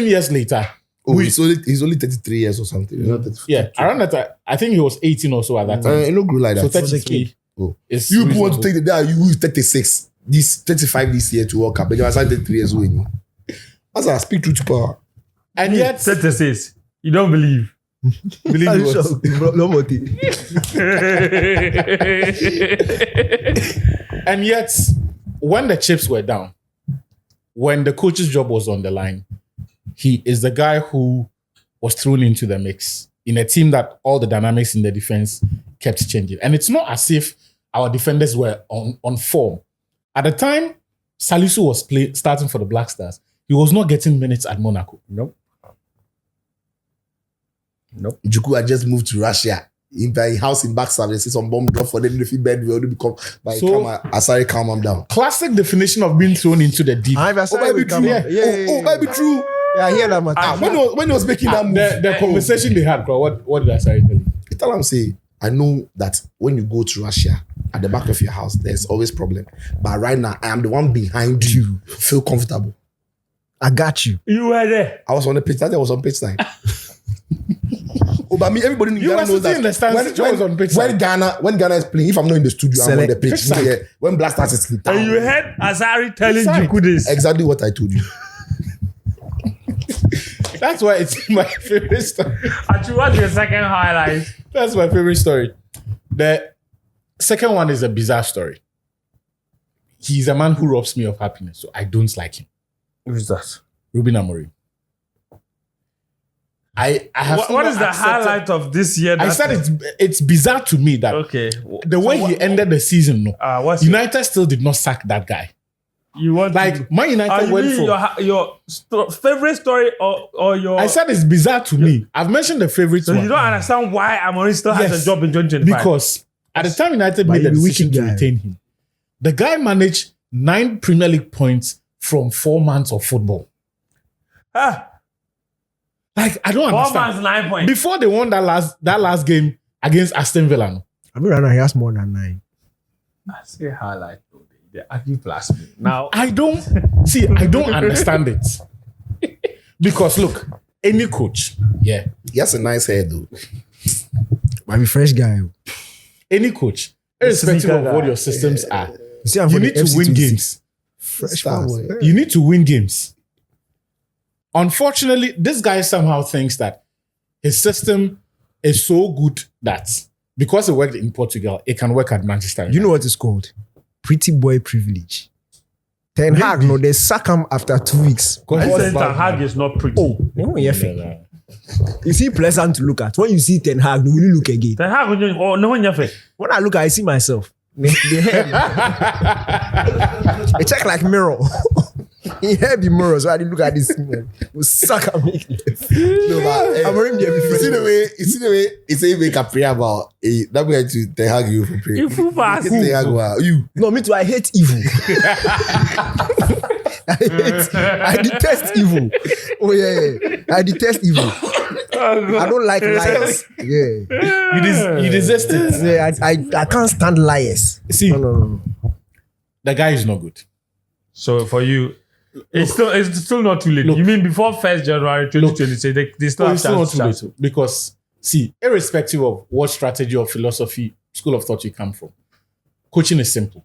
years later. Oh, he's only 33 years or something. Yeah, around that time, I think he was 18 or so at that time. He no grew like that. So 33. Oh. You want to take the guy, you 36. This 35 this year to World Cup. But you are 33 years old. As I speak truth to power. And yet 36. You don't believe. Believe what? No more. And yet, when the chips were down, when the coach's job was on the line, he is the guy who was thrown into the mix in a team that all the dynamics in the defense kept changing. And it's not as if our defenders were on form. At the time, Salisu was starting for the Black Stars. He was not getting minutes at Monaco. Nope. Juku had just moved to Russia. In my house in Backstab, they see some bomb drop for them. If he bed will become by Asari calm him down. Classic definition of being thrown into the deep. Might be true. Yeah, I hear that, man. When he was making that move, the conversation they had, what did Asari tell you? He tell him, say, I know that when you go to Russia, at the back of your house, there's always problem. But right now, I am the one behind you. Feel comfortable. I got you. You were there. I was on the pitch. That day I was on pitch time. But me, everybody in Ghana knows that when Ghana is playing, if I'm not in the studio, I'm on the pitch. Yeah, when Blasters is down. And you heard Asari telling Juku this. Exactly what I told you. That's why it's my favorite story. Actually, what's your second highlight? That's my favorite story. The second one is a bizarre story. He's a man who robs me of happiness, so I don't like him. Who's that? Ruben Amorim. I have. What is the highlight of this year? I said it's bizarre to me that the way he ended the season. United still did not sack that guy. You want Man United went for your favorite story or your. I said it's bizarre to me. I've mentioned the favorite. So you don't understand why Amorim still has a job in 2025? Because at the time United made the decision to retain him, the guy managed 9 Premier League points from 4 months of football. I don't understand. 4 months, 9 points. Before they won that last game against Aston Villa. I mean, right now he has more than 9. I say highlight. They argue plus me. Now I don't understand it. Because look, any coach, he has a nice head though. Might be fresh guy. Any coach, irrespective of what your systems are, you need to win games. Fresh You need to win games. Unfortunately, this guy somehow thinks that his system is so good that because it worked in Portugal, it can work at Manchester United. You know what it's called? Pretty boy privilege. Ten Hag, no, they sack him after 2 weeks. I said Ten Hag is not pretty. Oh, no, yeah, fake. Is he pleasant to look at? When you see Ten Hag, will you look again? Ten Hag, oh no, when you fake. When I look, I see myself. The hair. I check like mirror. He had the mirror, so I didn't look at this man. Will suck at me. No, but I'm already there. you see the way it's a make a prayer about that way to Ten Hag you for prayer. You fast. Ten Hag, you. No, me too. I hate evil. I detest evil. Oh yeah. I detest evil. I don't like liars. Yeah. You resist it. Yeah, I can't stand liars. See, No. the guy is not good. So for you, it's still not too late. Look. You mean before 1st January 2020, they still have It's still not chance too late because, see, irrespective of what strategy or philosophy, school of thought you come from, coaching is simple.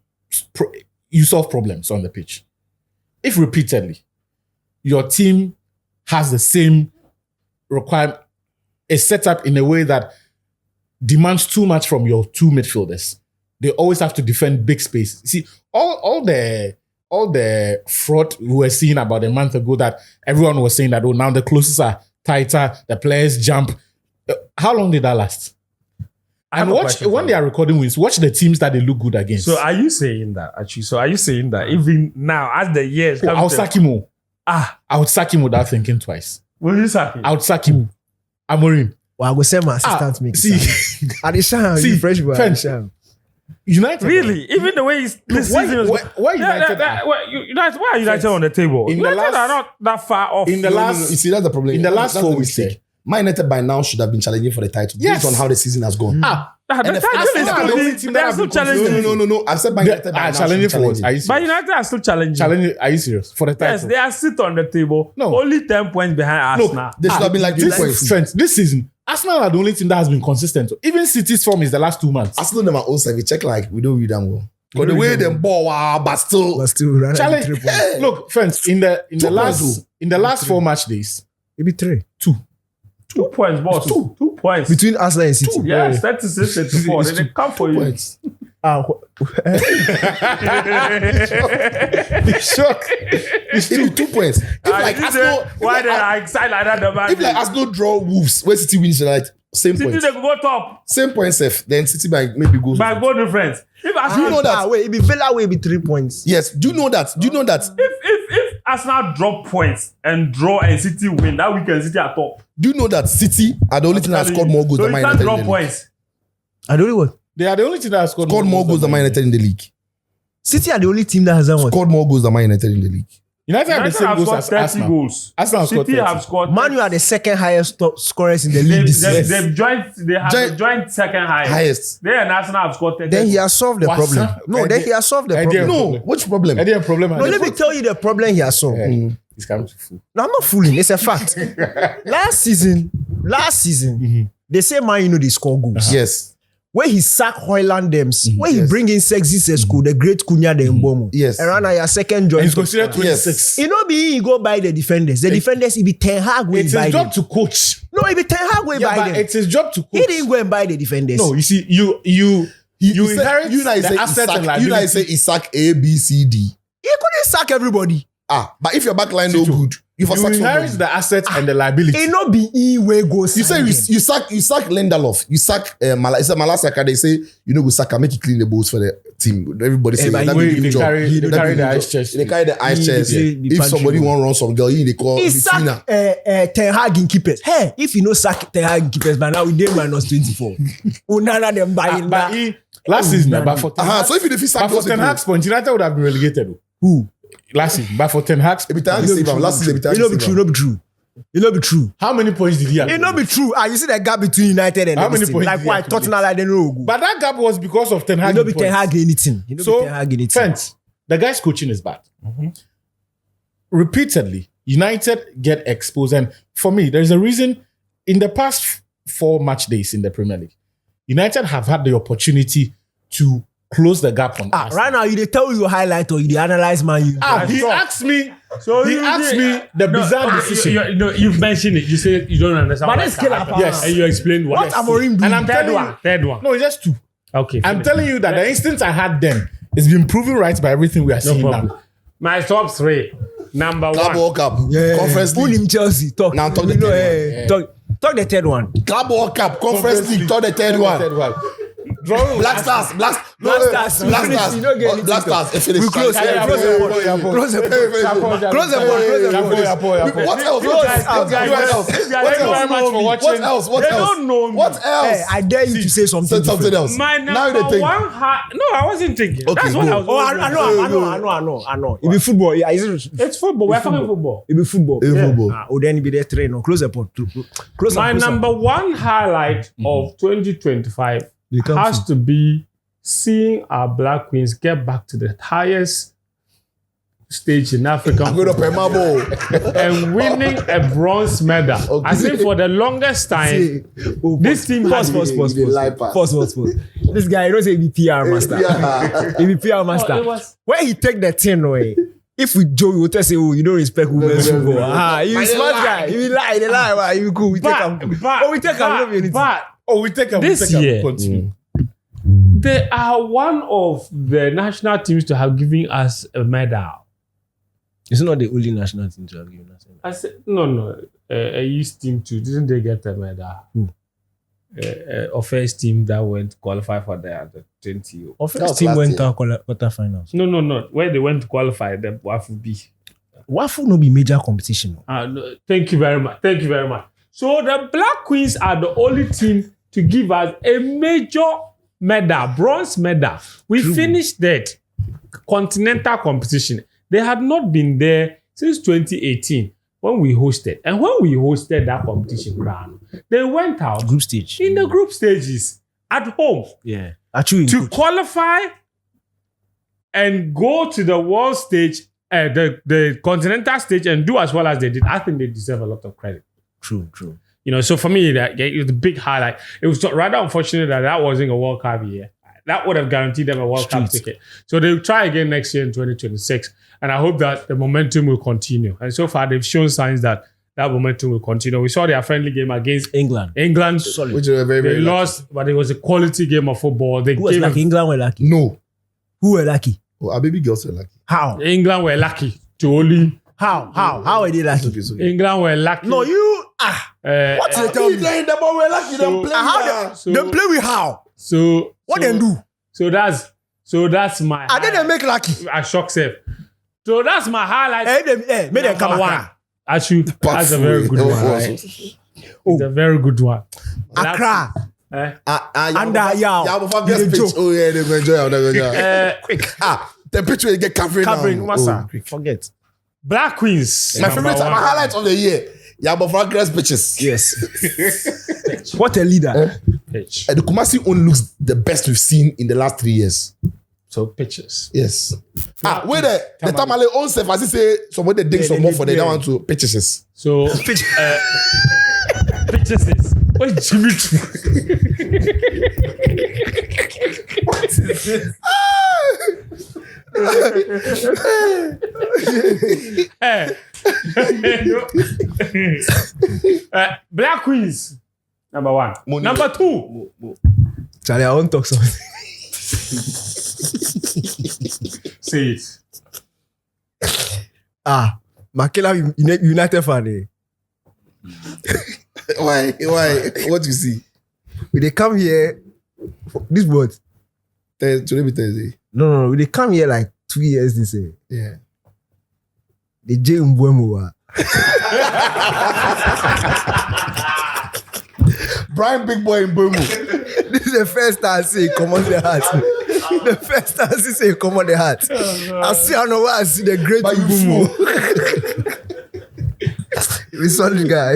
You solve problems on the pitch. If repeatedly your team has the same requirement, is set up in a way that demands too much from your two midfielders, they always have to defend big space. See, all the fraud we were seeing about a month ago that everyone was saying that, oh, now the closes are tighter, the players jump. How long did that last? And watch, when they are recording wins, watch the teams that they look good against. So are you saying that, actually? So are you saying that even now, as the years come I'll to- sack him. I would sack him without thinking twice. Will you sack him? I would sack him. Amorim. Well, I will send my assistant to make see, it. Adisham, see, you fresh boy. friends, Adisham. United. Really? Even the way this season is why United? why are United on the table? In the United last- are not that far off. in the No, last, you see, that's the problem. in the last That's 4 the weeks, mistake. Man United by now should have been challenging for the title Yes. based on how the season has gone. The And the title is Arsenal are the only still team they that are have still been challenging. No. I've said Man United by now should be challenging for what? challenging. Are you But serious? United are still challenging. Challenging? Are you serious for the title? Yes, they are sit on the table. No. Only 10 points behind Look, Arsenal. They should have been like 2 points. Friends, this season, Arsenal are the only team that has been consistent. Even City's form is the last 2 months. Arsenal them our own side. We check like we don't read them well. Because the way them ball, but still. But still, run Challenge. 3 points. Look, friends, in the 2 last 4 match days, Maybe 3. 2 points, boss. 2 points. Between Arsenal and City. Yes, 36, 34. They come for you. Points. shock. It be 2 points. If like Arsenal, Why they are excited like that? The man. if like Arsenal draw Wolves, where City wins tonight, same City, points. they go top Same points, F. Then City by maybe goes. by goal difference. If Arsenal, know that? Wait, it be Villa will be 3 points. Yes. Do you know that? if Arsenal drop points and draw and City win, that weekend City are top. Do you know that City are the only team that have scored more goals so than you Man can't United drop in the league? points. I don't know what. They are the only team that has scored More goals than Man United in the league. City are the only team that has done what? Scored more goals than Man United in the league. United have the United same have goals scored as 30 Arsenal. goals. Arsenal have scored City 30. have scored. Man, you are the second highest top scorers in the league this season. They have Joint- joint second highest. Highest. They and Arsenal have scored 30. Then he has solved the What's problem. up? No, then he has solved the Idea. problem. No, which problem? I didn't problem. No, let me tell you the problem he has solved. He's coming to fool. No, I'm not fooling. It's a fact. last season, they say man, they score goals. Yes. When he sack Hoyland Dems, when he bring in Sexy Sesko, the great Kunya Dembomo. Yes. And right your second And joint. he's considered Yes. 26. It not be he go buy the defenders. The defenders, he be Ten Hag way It's buy his them. job to coach. No, he be Ten Hag way Yeah, buy but them. it's his job to coach. He didn't go and buy the defenders. No, you see, you inherit the assets and You know, I say liabilities. Isaac A, B, C, D. He couldn't sack everybody. But if your back line no good, you for You sack inherit somebody. the assets and the liabilities. It not be he way go You say you sack Lindelof, you sack Malasaka. They say you know go sack make it clean the balls for the team. Everybody say but that he- be They good job. carry That the be good ice job. chest. They carry the ice He chest. dey the If pantry somebody room. want run some girl, they call He the sack cleaner. Ten Hag in keepers. Hey, if you know sack Ten Hag in keepers, by now we did minus 24. Unana them buying But that. he, last season, but for Ten Hag, So if you defeat but sack for those Ten people, Hag's point, United would have been relegated. Though. Who? Last season, but for Ten Hag's, every time you save him, last season every time It you not be save true. him. Not be true. It not be true. how many points did he have? It not be true. You see the gap between United and How many this team. points Like did he why accumulate? Tottenham like they no go. But that gap was because of Ten It Hag. not be Ten Hag anything. It not be So, Ten Hag anything. friends, the guy's coaching is bad. Repeatedly, United get exposed. And for me, there's a reason in the past 4 match days in the Premier League, United have had the opportunity to close the gap on Arsenal. Right now, you they tell you highlight or you they analyze man. You He asked me. So He asked me the bizarre decision. You've mentioned it. You said you don't understand. But why let's it kill happened. our Yes. And you explained why. What Amorim do? And I'm Third telling one. you, Third one. no, it's just 2. Okay. I'm finish. telling you that the instinct I had then is been proven right by everything we are No seeing problem. now. My top 3. Number Club 1. World Cup. Yeah. Conference Who League. him Chelsea? Talk. Now talk We the know, third talk the third one. Club World Cup. Conference League. Talk the third one. Black Stars. Black Stars. You don't get anything Black Stars. We close. Close the board. Close the board. Close the board. What else? Thank you very much for watching. What else? They don't know me. What else? Hey, I dare you to say something. Say something different. else. My Now number they think. 1 No, I wasn't thinking. Okay, That's what go. I was. Oh, I know. It be football. Yeah, It's football. We're talking football. It be football. It be football. Then it be there 3. No, close the board. Close My number 1 highlight of 2025 has to be seeing our Black Queens get back to the highest stage in African I'm going to football pay my ball. and winning a bronze medal. Okay. I think for the longest time, this team has Pause. This guy, you don't say he be PR master. Yeah. He be PR master. it was- When he take the thing away, if we joke, we will tell say, oh, you don't respect women's no, football. no. Ah, you But smart they guy. You lie, they lie. Why? You cool. We take him. Oh, we take him. Love you. Oh, we take a This year, continue. they are one of the national teams to have given us a medal. It's not the only national team to have given us. I said, no. A East team too. Didn't they get a medal? Who? A first team that went qualify for the 20. Our That was first team last went year. to quarterfinals. No. Where they went to qualify, the WAFU B. Waffle no be major competition. No, thank you very much. So the Black Queens are the only team to give us a major medal, bronze medal. We finished that continental competition. They had not been there since 2018 when we hosted. And when we hosted that competition, they went out Group stage. in the group stages at home Yeah. Actually, to qualify and go to the world stage, the continental stage, and do as well as they did. I think they deserve a lot of credit. true. You know, so for me, that it was a big highlight. It was rather unfortunate that wasn't a World Cup year. That would have guaranteed them a World Cup ticket. So they'll try again next year in 2026. And I hope that the momentum will continue. And so far, they've shown signs that momentum will continue. We saw their friendly game against England. Solid. Which are very, They very lost, but it was a quality game of football. They Who was gave lucky? England were lucky. No. Who were lucky? Oh, our baby girls are lucky. How? England were lucky to only. How are they lucky? It's okay. England were lucky. No, you. What you tell me? The ball we're lucky. So- They play How with So- they play with how? So What so, they do? So that's my. And then they make lucky. I shock self. So that's my highlight. Make them come Number one. Accra. Actually, that's a very good one. Right? It's a very good one. Accra. Under Yao. Yeah, before You guest dey pitch. joke. Oh yeah, they're going to enjoy. Quick. The picture you get covering Covering. now. What's Oh. that? Forget. Black Queens. My number favorite, one. my highlight of the year. Yeah, but for guest pitches. Yes. What a leader. Pitch. The Kumasi own looks the best we've seen in the last 3 years. So pitches. Yes. Wait the Tamale own self, as he say, somebody dig some more for the that one to pitches. So pitches is what Jimmy. Black Queens. Number one. Money. Number two. Charlie, I won't talk something. Say it. Makela United fan. Why? What you see? When they come here, this word. Today be Thursday. No. When they come here like 2 years, they say. Yeah. The J Mbwemo. Brian Big Boy in Bomu. This is the first time I see come on the heart. The first time I see come on the heart. I see, I know why I see the great But you Mbumo. He's solid guy.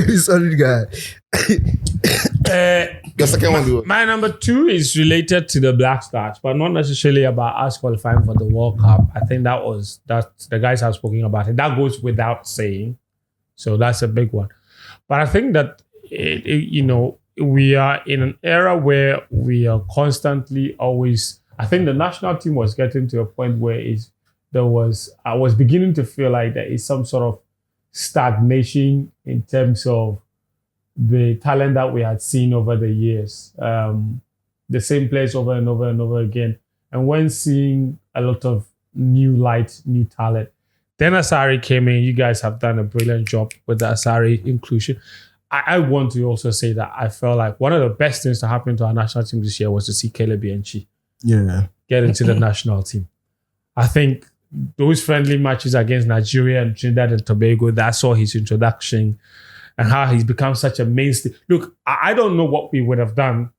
The second one, do it. My number two is related to the Black Stars, but not necessarily about us qualifying for the World Cup. I think that the guys have spoken about it. That goes without saying. So that's a big one. But I think that, we are in an era where we are constantly always I think the national team was getting to a point where I was beginning to feel like there is some sort of stagnation in terms of the talent that we had seen over the years. The same players over and over and over again. And when seeing a lot of new light, new talent, then Asari came in. You guys have done a brilliant job with the Asari inclusion. I want to also say that I felt like one of the best things to happen to our national team this year was to see Caleb Bianchi get into the national team. I think those friendly matches against Nigeria and Trinidad and Tobago, that saw his introduction and how he's become such a mainstay. Look, I don't know what we would have done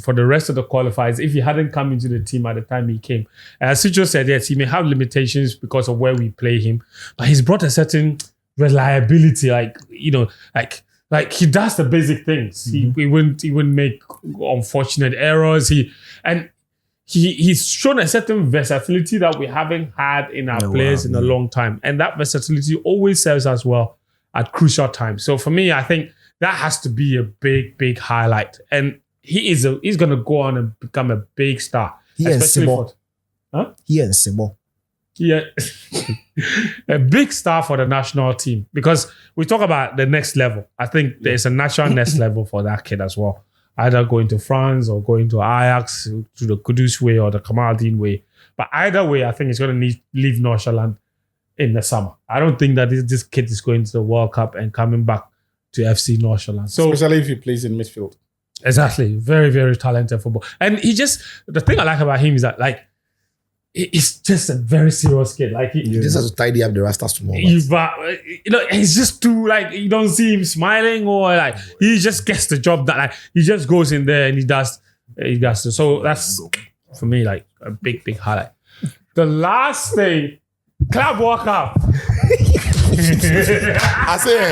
for the rest of the qualifiers if he hadn't come into the team at the time he came. As Sicho said, yes, he may have limitations because of where we play him, but he's brought a certain reliability, like he does the basic things. He wouldn't make unfortunate errors. He's shown a certain versatility that we haven't had in our players in a long time. And that versatility always serves us well at crucial times. So for me, I think that has to be a big, big highlight. And he's going to go on and become a big star. He and Sebo. Yeah. A big star for the national team. Because we talk about the next level. I think there's a natural next level for that kid as well. Either going to France or going to Ajax, to the Kudus way or the Kamaldeen way. But either way, I think he's going to leave Nordsjælland in the summer. I don't think that this kid is going to the World Cup and coming back to FC Nordsjælland. So, especially if he plays in midfield. Exactly. Very, very talented football. And the thing I like about him is that, like, he's just a very serious kid. Like he just has to tidy up the rastas tomorrow. He's just too, like, you don't see him smiling or like he just gets the job done. Like he just goes in there and he does. So that's for me like a big, big highlight. The last thing, Club World Cup. I say,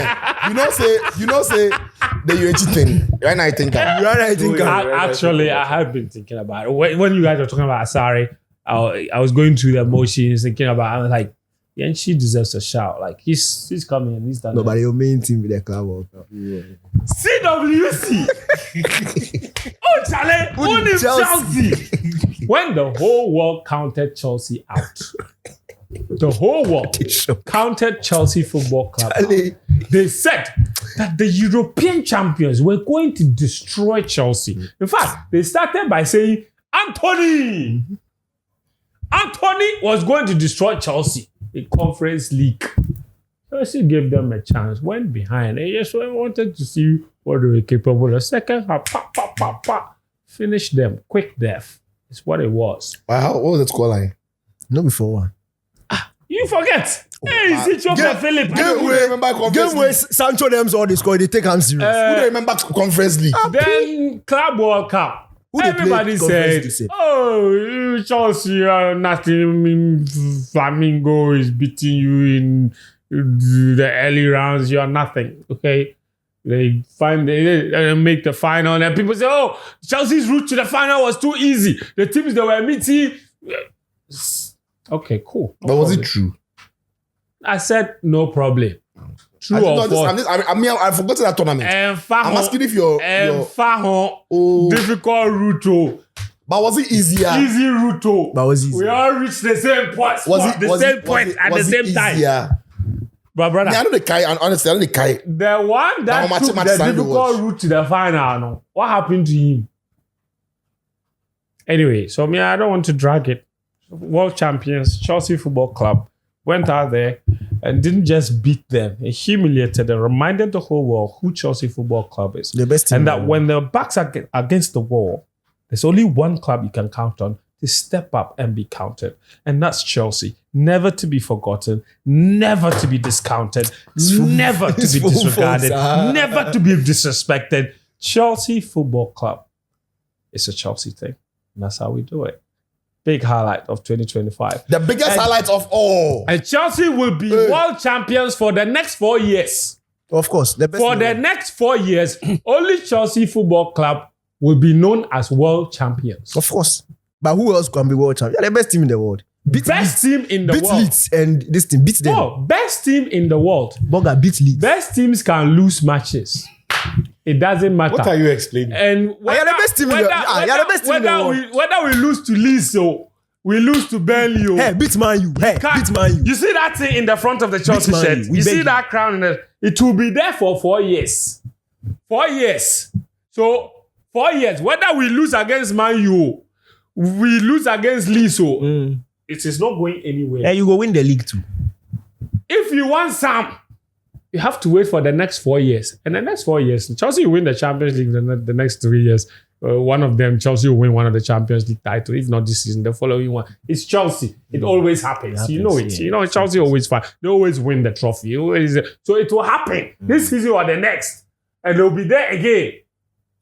the UH thing. Right now I think. Actually, I have been thinking about it. When you guys were talking about Asari, I was going through the emotions, thinking about. I was like, yeah, she deserves a shout. Like he's coming and he's done. No, but your main team with the Club World Cup. CWC. Oh, Charlie, only Chelsea. When the whole world counted Chelsea out, the whole world counted Chelsea Football Club out. They said that the European champions were going to destroy Chelsea. In fact, they started by saying Anthony was going to destroy Chelsea in Conference League. Chelsea gave them a chance, went behind. They just wanted to see what they were capable of. The second half, finish them. Quick death. It's what it was. What was the scoreline? No, before one. You forget. It's Philip. Game where Sancho them all they score, they take him serious. Who do you remember Conference League? Then Club World Cup. Everybody said, "Oh, Chelsea are nothing. Flamingo is beating you in the early rounds. You are nothing." Okay, they make the final, and people say, "Oh, Chelsea's route to the final was too easy. The teams that were meeting." Okay, cool. But was it true? I said no problem. True or false? I forgot that tournament. I'm asking if your difficult route. But was it easier? Easy route. But was easy. We all reached the same point. At the same time. But brother, I know the guy, and honestly, I know the guy. The one that took the difficult route to the final, no. What happened to him? Anyway, so I don't want to drag it. World champions, Chelsea Football Club, went out there and didn't just beat them. It humiliated them, reminded the whole world who Chelsea Football Club is. The best team. And that when their backs are against the wall, there's only one club you can count on to step up and be counted. And that's Chelsea. Never to be forgotten, never to be discounted, never to be disregarded, never to be disrespected. Chelsea Football Club. It's a Chelsea thing. And that's how we do it. Big highlight of 2025. The biggest highlight of all. And Chelsea will be world champions for the next 4 years. Of course. The next 4 years, only Chelsea Football Club will be known as world champions. Of course. But who else can be world champions? They're the best team in the world. Best team in the world. Beat Leeds and this team. Beat them. Oh, best team in the world. Boga beat Leeds. Best teams can lose matches. It doesn't matter. What are you explaining? And You're the best team in the world. whether we lose to Leeds or we lose to Burnley, Hey, beat Man U. Hey, beat Man U. you see that thing in the front of the Chelsea Man shirt? U. We You beg see you. that crown? It will be there for 4 years. 4 years. So 4 years. Whether we lose against Man U, we lose against Leeds, it is not going anywhere. Yeah, you go win the league too. If you want some, you have to wait for the next 4 years. And the next 4 years, Chelsea will win the Champions League the next 3 years. One of them, Chelsea will win one of the Champions League titles. If not this season, the following one. It's Chelsea. It always happens. You know it. Yeah. You know, Chelsea always find. They always win the trophy. So it will happen this season or the next. And they'll be there again.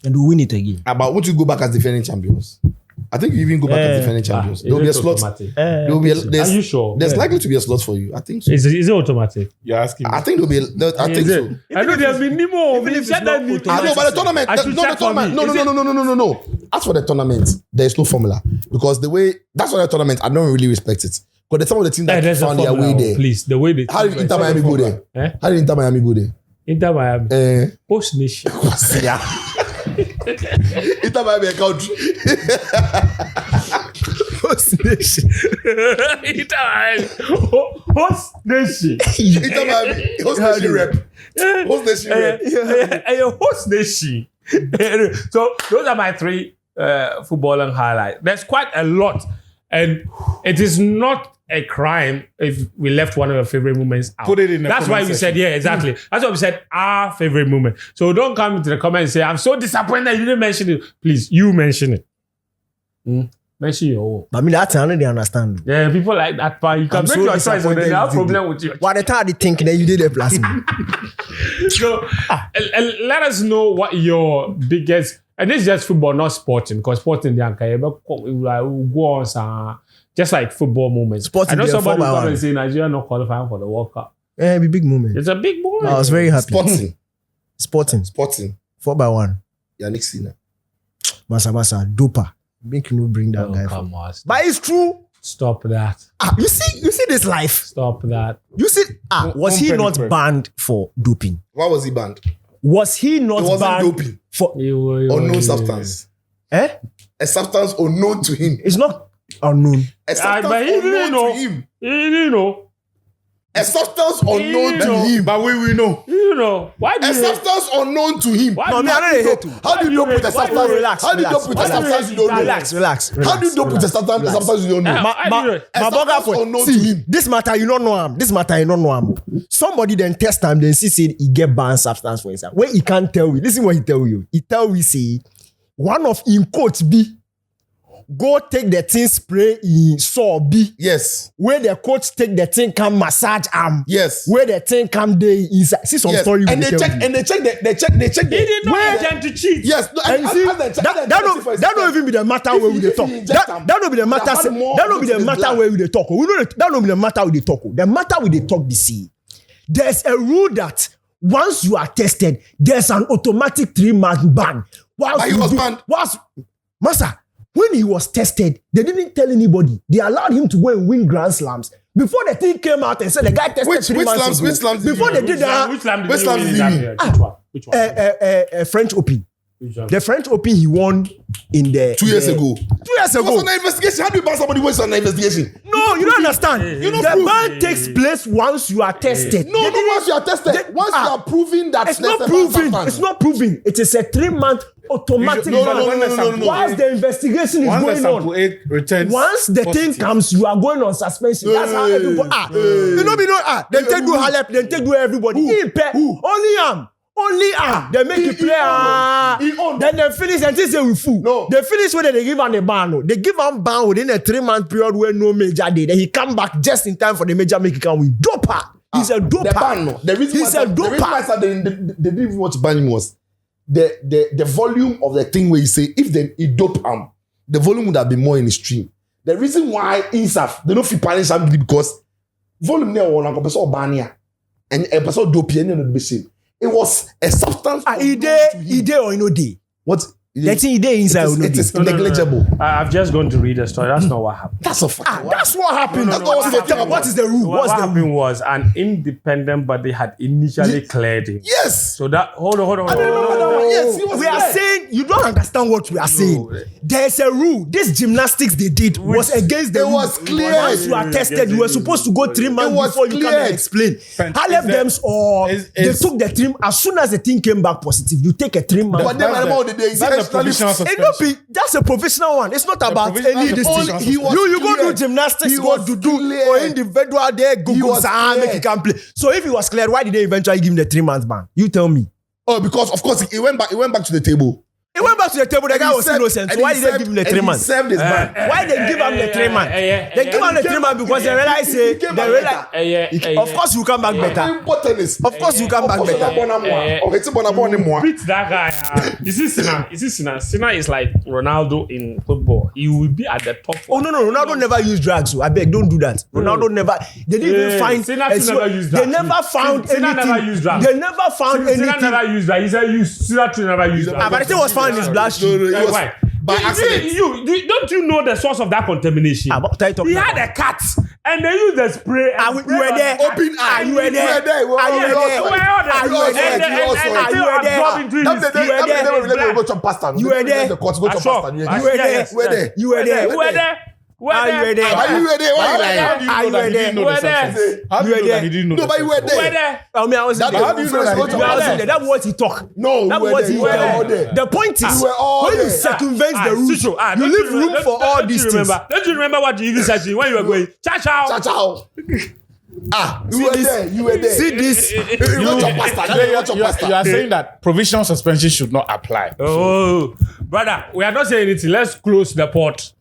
And we win it again. But won't you go back as defending champions? I think you even go back as defending champions. There will be a slot. There will be Are you sure? There's likely to be a slot for you. I think so. Is it automatic? You're asking me. I think there'll be. I think so. I know there's been Nemo. even if it's not I know, but the tournament. I should check for me. No. As for the tournament, there is no formula because the way that's for the tournament, I don't really respect it. Because some of the teams that There's a found their way formula, there. please. The way they How did Inter Miami go there? Eh? How did Inter Miami go there? Inter Miami. Post nation. Inter Miami a country. Host nation. Inter Miami. Host nation. Inter Miami. Host nation rep. Host nation rep. Host nation. So those are my three footballing highlights. There's quite a lot, and it is not a crime if we left one of our favorite moments out. Put it in the That's why comment we section. said, yeah, exactly. That's why we said our favorite moment. So don't come into the comment and say, I'm so disappointed you didn't mention it. Please, you mention it. Mention your own. But I mean, that's another they understand. Yeah, people like that, but you can I'm make so your choice, but disappointed they have you did problem with you. By the time they think that you did a plasma. So let us know what your biggest, and this is just football, not sporting, because sporting, they will go on just like football moments. Sporting, I know they are somebody 4x1. come and say Nigeria not qualifying for the World Cup. Yeah, it'd be big moment. It's a big moment. I was very happy. Sporting. Sporting. 4x1. Yannick Sinner. Masa, doper. Make you no bring that guy. Come on. But it's true. Stop that. You see this life. Stop that. You see, was he not Penny. banned for doping? Why was he banned? Was he not It wasn't banned doping. for Unknown substance. A substance unknown to him. It's not unknown. A substance but he didn't unknown know. to him. You know. A substance unknown to know. him. But we know. You know. Why do A you substance unknown to him. Why No, do me, I know they hate you. How do you dope with a Why do you substance? Relax, How do you dope with a relax. substance you don't know? Relax. How do you dope with a substance you don't know? I do it. A My substance bugger for unknown to see him. this matter you don't know him. This matter you don't know him. Somebody then test him then see say he get banned substance for himself. When he can't tell you, listen what he tell you. He tell you say one of in quotes be go take the thing spray in saw B. Yes. Where the coach take the thing come massage arm. Yes. Where the thing come day inside. See some Yes. story. And we they tell check. you. And they check. He did not intend to cheat. Yes. No, And you see, that don't even be the matter where we dey talk. That don't be the matter. That don't be the matter where we dey talk. We know that don't be the matter we dey talk. The matter we dey talk be see. There's a rule that once you are tested, there's an automatic 3-month ban. But he was banned. Master, when he was tested, they didn't tell anybody. They allowed him to go and win Grand Slams. Before the thing came out and said the guy tested Which 3 months slams? ago. Which slams did Before he they win? did that, Which slam did Which he slam win did in he that win? year? Which one? French Open. Which one? The French Open he won in the 2 years ago. 2 years It was ago. an investigation. How do you ban somebody who is on an investigation? No, you don't understand. You don't the prove. ban takes place once you are tested. No, once you are tested. Once you are proving that It's there's not a proving. substance. It's not proving. It is a 3-month automatic No. ban. Once the investigation is Once the going sample on. A returns Once the thing positive. comes, you are going on suspension. That's how everybody. You know, then take do Halep, then take do everybody. Only him. They make you play. He owned. Then they finish and they say we fool. No. They finish when they give him a ban. No. They give him ban within a 3-month period where no major day. Then he come back just in time for the major make it come with doper. He's a doper. The ban, no. The reason He's why a the reason why I doper. said they didn't even want to ban him was the volume of the thing where you say if he dope him, the volume would have been more in the stream. The reason why INSAF they don't feel punish him because volume there was like a person bania and a person dope the same. It was a substance. He day or no day. What? That thing he day inside. It is negligible. I've just gone to read the story. That's not what happened. That's a fact. That's what happened. No, what happened? What is the rule? What What's the rule? happened was an independent body had initially cleared him. Yes. So that hold on. I don't know Yes, he was we are cleared. saying you don't understand what we are saying. There's a rule. This gymnastics they did was against the It rule. was cleared. Once you are tested, you were supposed to go 3 months was before you come cleared. and explain. Friend, Halef is Dems or they took the team as soon as the team came back positive. You take a 3 months. But then by the end of the day, he's That's the provisional actually- It not suspension. be that's a professional one. It's not about provisional- any that's this the thing. provisional He was You go do cleared. gymnastics, He go was to do cleared. or individual there, He Google was make cleared. he can play. So if he was cleared, why did they eventually give him the 3 months ban? You tell me. Oh, because of course he went back to the table. He went back to the table. The guy He was served- innocent. So and why he did they served- give him the and 3 he months? served his ban. Why they give him the 3 months? They give him the 3 months because they realize He came back better. of course you come back better. Tennis. Of course you come back better. Beat that guy. You see Sina? Sina is like Ronaldo in football. He will be at the top. Oh no, Ronaldo never used drugs. So I beg, don't do that. Ronaldo never. They didn't even find. Sina never used They drugs. never found Sina anything. never used drugs. They never found Sina anything. never used that. He said Sina never used that. But the thing was found in his bloodstream. No, he was Why? by accident. Don't you know the source of that contamination? What are you talking He about? had a cat, and they used the spray. You were there. Open eye. You were there. You were there. Are you You there? also- Are you there? Are you there? That's the day we let them go chop pasta. You were there. The court go chop Sure. pasta. You were there. You were there. You were there. Who were there? Are you were there? Are you were there? Why you lying? How do you know that he didn't know the sanctions? How do you know that he didn't know No, the but you were sanctions? Who were there. there? I mean, I was That there. how do you know that he You didn't were know there. that? That's what he talk. No, That's we were what there. he You were tell. all there. The point is, You were all when you there. circumvent the rules, Sucho, you don't leave room for all don't these you things. remember? Don't you remember what you even said to me when you were going? Cha Ciao, cha. ciao. You were there. You were there. See this? You go chop pasta. You You chop are pasta. saying that provisional suspension should not apply. Oh, brother, we are not saying anything. Let's close the pot.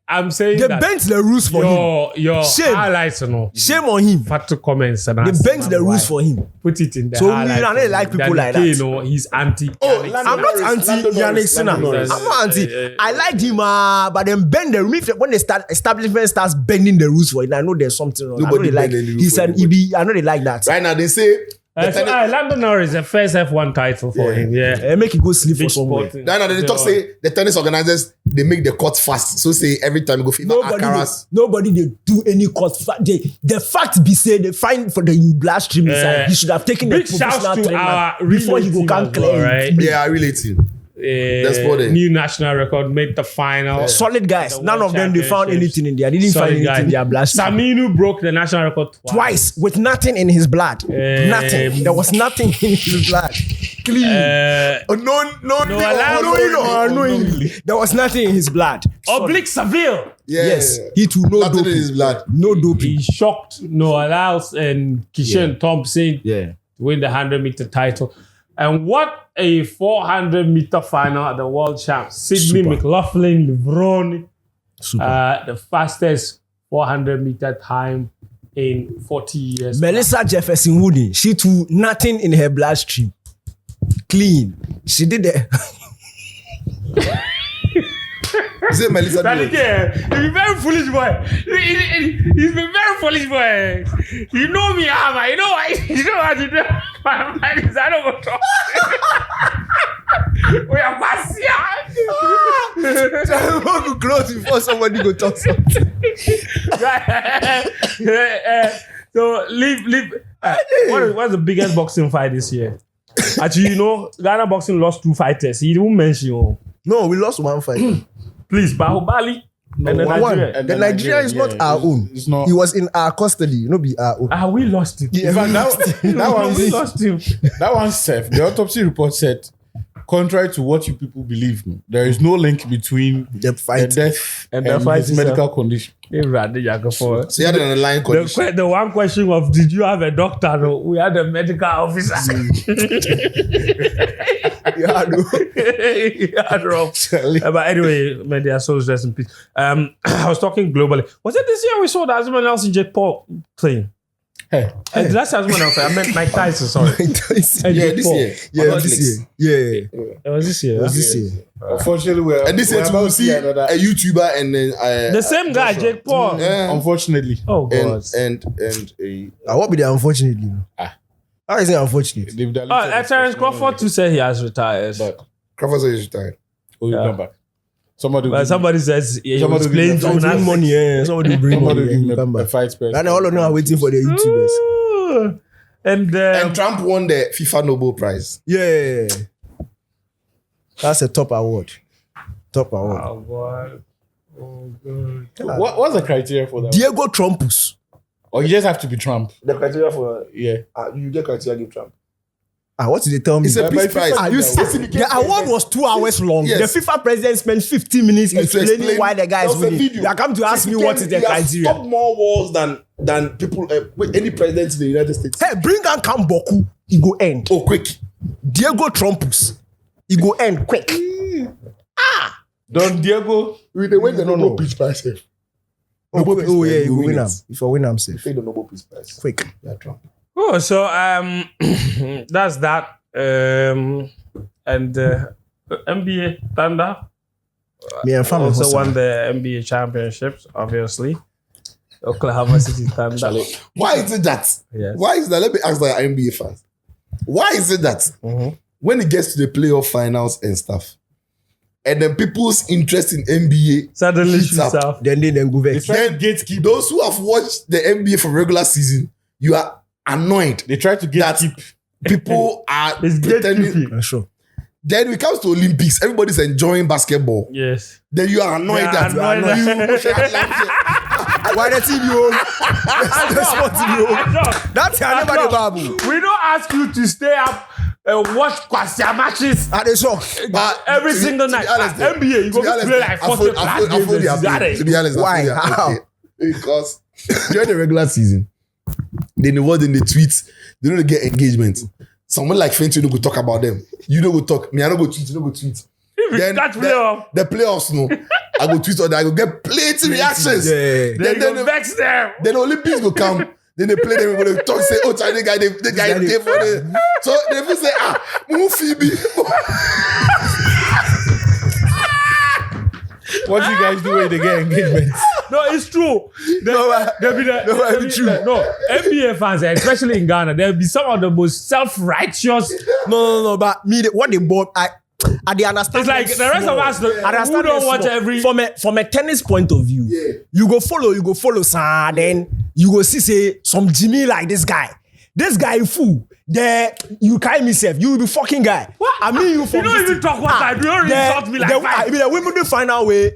I'm saying They that bent the rules for him. your Shame. highlights, Shame on him. Fat comments and They bent the rules for him. Put it in the So, highlights. I don't like people like that. You know, he's anti. Oh, I'm not anti Yannick Sinner. I'm not anti. I liked him, but then bend the rules. When the establishment starts bending the rules for it, I know there's something wrong. Nobody I know they like. bend any rules He's for an anybody. EB. I know they like that. Right now they say. Landon Norris, the first F1 title for him. Yeah. Make it go sleep for Big somewhere. sport. Right now they talk say the tennis organizers they make the court fast. So say every time you go FIFA Akaras. Nobody they do any court. The fact be say they find for the blast stream inside. He should have taken a Big shouts professional to trainer our before he relay go team come as well, clear. right? Yeah, I relate to you. That's what it. New national record made the final. Solid guys. The None World of them they found Championships. anything in there. They didn't Solid find anything guy. in their blast stream. Saminu broke the national record Twice with nothing in his blood. Nothing. There was nothing in his blood. Clean. Unknowingly. There was nothing in his blood. Oblique Seville. Yes. He too no Nothing in doping. his blood. No doping. He shocked Noah Lyles and Kishan Thompson Yeah. to win the 100-meter title. And what a 400-meter final at the World Champs. Sydney Super. McLaughlin, LeBron, Super. the fastest 400-meter time in 40 years. Melissa Jefferson Woody, she too nothing in her bloodstream. Clean. She did it. Is it Melissa? He's a very foolish boy. He's been very foolish boy. You know me, Ama. You know what? You know what to do. My mind is I don't go talk. We are passing. I want to close before somebody go talk something. So leave. What's the biggest boxing fight this year? Actually, you know, Ghana boxing lost 2 fighters. He didn't mention you. No, we lost one fight. Please, Bahubali. And the One. Nigeria. The Nigeria is not our own. It's not. He was in our custody. No, be our own. We lost him. Yeah, In fact, we We that lost him. one safe. The autopsy report said, contrary to what you people believe, there is no link between the the fight. death And and, the fight his itself. medical condition. So you had an underlying The, condition. the one question of did you have a doctor? No, we had a medical officer. Yeah, no. Yeah, Rob. But anyway, may their souls rest in peace. I was talking globally. Was it this year we saw that someone else in Jake Paul playing? Hey, Did I say someone else? I meant Mike Tyson, sorry. And Yeah, Jake this Paul. year. Yeah, On this Netflix. year. Yeah. It was this year. It was huh? this year. unfortunately, we're And this year we're too, about we'll to see see a another. YouTuber and then The same guy, Jake Paul. Yeah. Unfortunately, Oh, God. and What be the unfortunately? How is it unfortunate? they've diluted Terence Crawford too said he has retired. But Crawford says he's retired. will you come back? Somebody, But somebody says he Somebody was playing will give them Bring gymnastics. money, yeah. Somebody will bring somebody money. will give Yeah, him come a back. fight person. And all of them are waiting for the YouTubers. Ooh. And And Trump won the FIFA Nobel Prize. Yeah. That's a top award. Top award. Oh boy. Oh god. What's the criteria for that? Diego Trumpus. Or you just have to be Trump. The criteria for Yeah. you get criteria give Trump. What did they tell me? It's a peace prize. You see, the award was 2 hours long. Yes. The FIFA president spent 15 minutes To explaining why the guy is There was a winning. video. You are come to ask me what is the He has criteria. stopped more wars than people any president in the United States. Hey, bring on Kamboku. He go end. Oh, quick! Diego Trumpus. He go end quick. Don Diego. With the way the Nobel Peace Prize. Safe. Nobel Peace Oh Prize, yeah, you you win win him. it. If I win, I'm safe. Take the Nobel Peace Prize. Quick. Yeah, Trump. Oh, so that's that. And NBA Thunder Me and family also hustle. won the NBA championships, obviously. Oklahoma City Thunder. Why is it that? Yes. Why is that? Let me ask the NBA fans. Why is it that when it gets to the playoff finals and stuff, and then people's interest in NBA Suddenly heats shoots up, up. Then go vex. then those who have watched the NBA for regular season, you are annoyed They try to that gatekeep. people are It's pretending. gatekeeping. Sure. Then when it comes to Olympics, everybody's enjoying basketball. Yes. Then you are annoyed Yeah, that annoyed Why the team you? That's what you. That's how nobody babu. We don't ask you to stay up and watch Kwasia matches At the shock. But every to be- single to night. be honest, NBA, you go to be honest, play like 40 plus I games fully this season. agree. To be honest, Why? I fully agree. How? Because during the regular season, they know what in the tweets, they don't get engagement. Someone like Fenty don't go talk about them. You don't go talk. Me, I don't go tweet. You don't go tweet. If that playoff, the playoffs, no. I go tweet or I go get plenty reactions. Yeah. they go vex them. Then the Olympics will come. Then they play them. Everybody talk, say, "Oh, Chinese guy, the guy there for the." So they will say, move Phoebe." What do you guys do when they get engagement? No, it's true. NBA fans, especially in Ghana, there'll be some of the most self-righteous. No. But me, what they bought, I they understand. It's like the rest of us who don't watch every. From a tennis point of view. Yeah. You go follow, sir. Then you go see some Jimmy like this guy. This guy fool. There, you carry myself. You be fucking guy. What? I mean, you. You don't even talk what I do. You don't insult me like I mean, the women final way.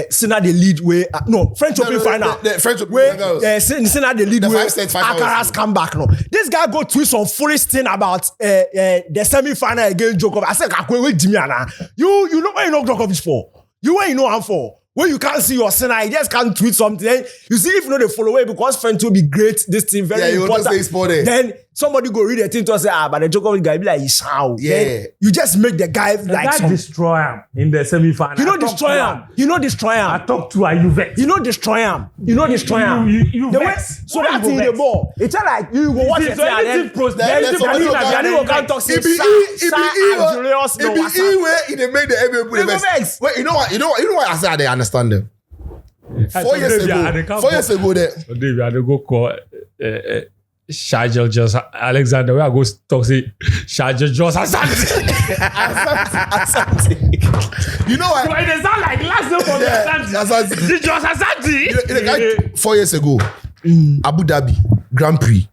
Sinner the lead way. No, French Open final. The French Open where final. Sinner the lead The way. 5-set final. Alcaraz come back. No, this guy go tweet some foolish thing about the semi-final against Djokovic. I said, "Wait, Jimmy, you know where you know Djokovic for? You where you know I'm for? When you can't see your sinner, you just can't tweet something. Then you see if you know they follow it because friends will be great. This thing very you important. say it's for there. Then somebody go read the thing to say, but the Djokovic guy be like, he's how. Yeah. Then you just make the guy like That some. destroy him in the semi-final. You know destroy him. You know destroy I him. talk to you vex. You know destroy him. You know destroy him. You The way- vex. So Why that you thing go the vex? ball. It's not like you go watch See, it so and anything pros- then let's people also talk Gani will come talk say, It be Julius no what's up. where they make the NBA put the They go best. vex. Wait, you know what I said? They understand them. 4 years ago, 4 years ago, there. So David, I dey go call Shajel just Alexander. Where I go talk say Shajel just Asante. You know what? But it sound like last name for Yeah, Asante. Asante. It's just Asante. The guy 4 years ago, Abu Dhabi Grand Prix,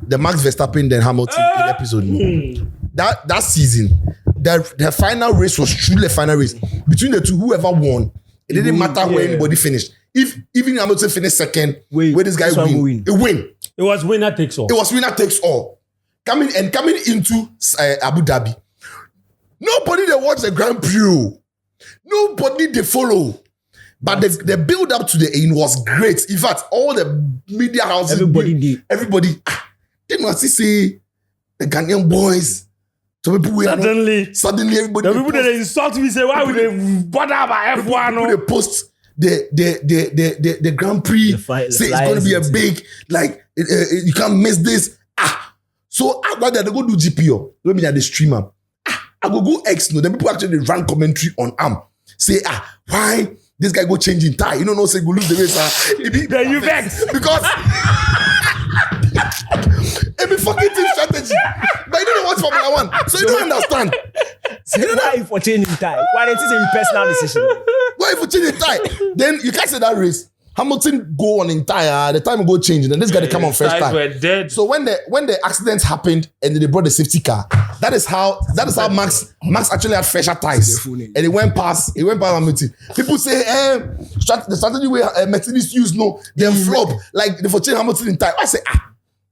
the Max Verstappen then Hamilton in episode. No. That season, the final race was truly a final race between the two. Whoever won, it didn't matter where anybody finished. If even Hamilton finished second, where this guy win, it win. It was winner takes all. It was winner takes all. Coming into Abu Dhabi, nobody they watch the Grand Prix. Nobody they follow. But the build up to the end was great. In fact, all the media houses, everybody, they must say the Ghanaian boys. So people suddenly everybody. The people that insult me say, why would they bother about F1? People they post the Grand Prix. Say it's going to be a big, like, you can't miss this. So after that, they go do GPO. Let me at the streamer. I go X. No, then people actually run commentary on say, why this guy go changing tie? You know, say go lose the race. Then you vex. Because it be fucking team strategy. But you don't watch Formula 1. So you don't understand. Why for changing time? Why didn't you say your personal decision? Why if you change the tie? Then you can't say that race. Hamilton go on in tire, the time go change, and then this guy they come on first Guys time. were dead. So when the accident happened and they brought the safety car, That is how Max actually had fresher ties, and it went past Hamilton. People say, the strategy way Mercedes used, no, they flop like they for change Hamilton in time. I say,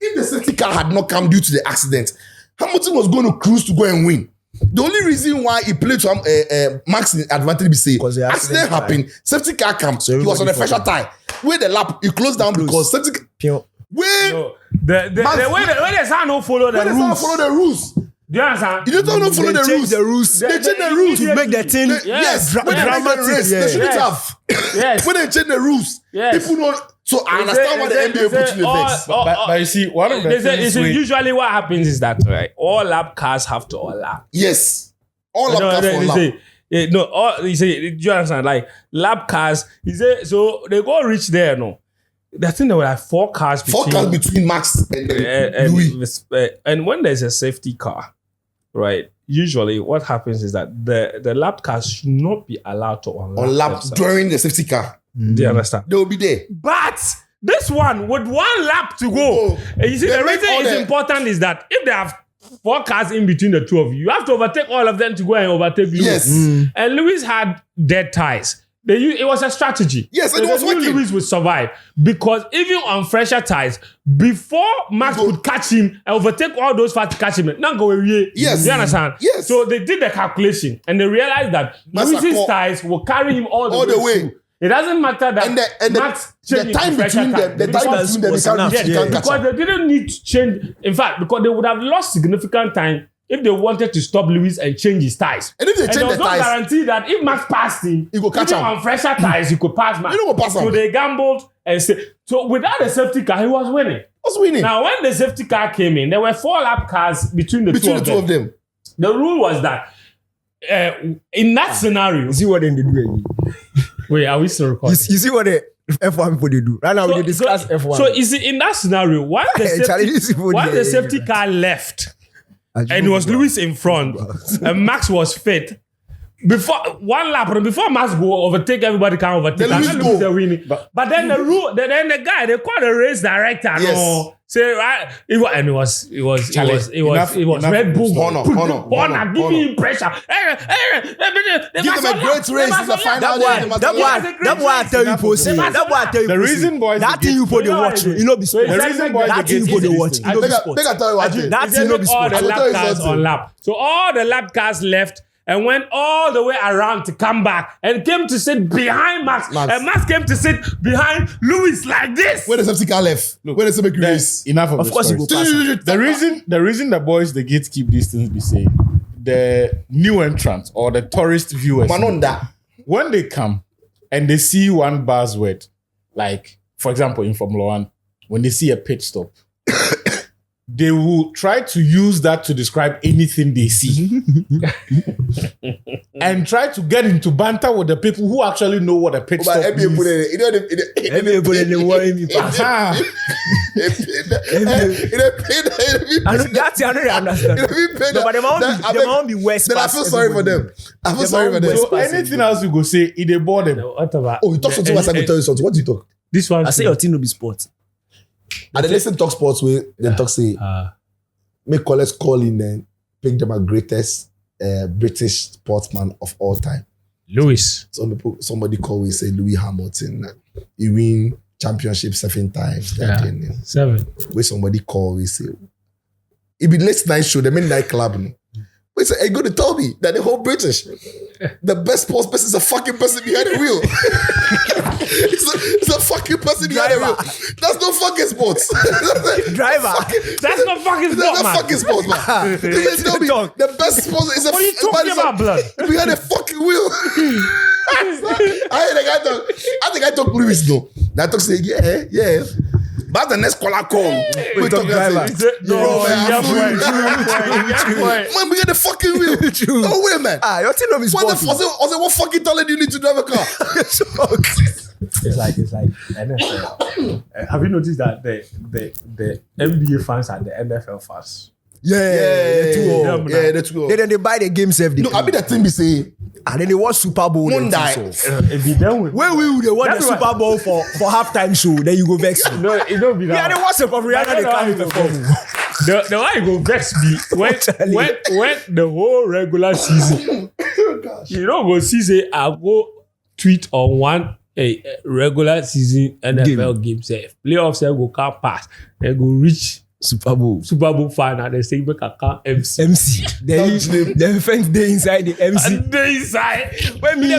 if the safety car had not come due to the accident, Hamilton was going to cruise to go and win. The only reason why he played to Max in advantage be say accident happened, safety car comes, so he was on a fresher tire. Where the lap he closed down because safety car. When the sun don't follow the rules. Do you understand? You don't follow the rules. They change the rules to make the thing dramatic. They shouldn't have. Yes. When they change the rules, people don't. So I understand why the NBA put in the vex. But you see, one of the things usually what happens is that right, all lap cars have to all lap. Yes, all lap cars for lap. You say, do you understand? Like lap cars, he say, so they go reach there. No, I think there were like 4 cars between Max and Louis. And when there's a safety car, right? Usually, what happens is that the lap cars should not be allowed to unlap during the safety car. Do you understand? They will be there. But this one, with 1 lap to go, you see, the reason it's important is that if they have 4 cars in between the two of you, you have to overtake all of them to go and overtake Lewis. Yes. And Lewis had dead ties. It was a strategy. Yes, and it was working. Lewis would survive because even on fresher ties, before Max could catch him and overtake all those fast to catch him, not go away. Yes. You understand? Yes. So they did the calculation and they realized that Lewis's ties will carry him all the way through. It doesn't matter that Max the time between them, because they didn't need to change. In fact, because they would have lost significant time if they wanted to stop Lewis and change his ties. And if they change there was the no ties, guarantee that if Max passed him, he could catch him. On fresher ties, he could pass Max. You don't go pass him. So they gambled and said, so without the safety car, he was winning. Now, when the safety car came in, there were 4 lap cars between the two of them. The rule was that in that scenario, you see what they do again. Wait, are we still recording? You see what the F1 people they do. Right now we discuss F1. So is it in that scenario, once the safety car left and it was Lewis in front and Max was fit, before 1 lap, before Max go overtake, everybody can overtake. Lewis the winning. But then the rule, then the guy, they call the race director. Yes. No, say right, it was Red Bull. Honor, give me pressure. Give them a great race in the final. That's why I tell you, Posey. That's why I tell you. The reason, boys, that thing you put the watch, you know, be sport. The reason, boys, that thing you put the watch, you know, be sport. That thing you know, be sport. All the lap cars on lap. So all the lap cars left and went all the way around to come back and came to sit behind Max. And Max came to sit behind Lewis like this. Where the safety car left? Look, where the safety car race? Enough of course, you go past. The reason the boys they gatekeep these things be saying the new entrants or the tourist viewers, when they come and they see one buzzword, like for example in Formula 1, when they see a pit stop. They will try to use that to describe anything they see and try to get into banter with the people who actually know what a pit stop is. But be worse. Then I feel sorry for them. So anything else you go say, it bore them. Oh, you talk something I can tell you something. What do you talk? This one. I say your team will be sports. And then listen talk sports where then talk say make callers call in and pick them as greatest British sportsman of all time. Lewis. Somebody call we say Louis Hamilton. He win championship 7 times. 7. Where somebody call we say it be late night show, the midnight club. No? We say, hey, go to tell me that the whole British, the best sports person is a fucking person behind the wheel. it's a fucking person behind the wheel. That's no fucking sports. Driver. That's not fucking sports, man. That's not fucking sports, man. They tell me the best sports is a what are you talking about, blood? Behind the fucking wheel. I think I talk Lewis though. I talk say, yeah. But the next caller come. We talk driver. Man, we get the fucking wheel. No way, man. Your team of is what fucking talent do you need to drive a car? It's like NFL. Have you noticed that the NBA fans are the NFL fans? The two. Then they buy the games every day. No, I mean the thing be say. And then they watch Super Bowl. It be done with. When will they watch the Super Bowl for halftime show? Then you go vex. No, it don't be that. Yeah, they watch the Rihanna. They can't perform. the one go vex me when the whole regular season. You don't go see say I go tweet on one a regular season NFL game. Say playoffs say go can't pass. They go reach Super Bowl final. They say make a can't MC. The fence dey inside the MC. And they inside. When me Me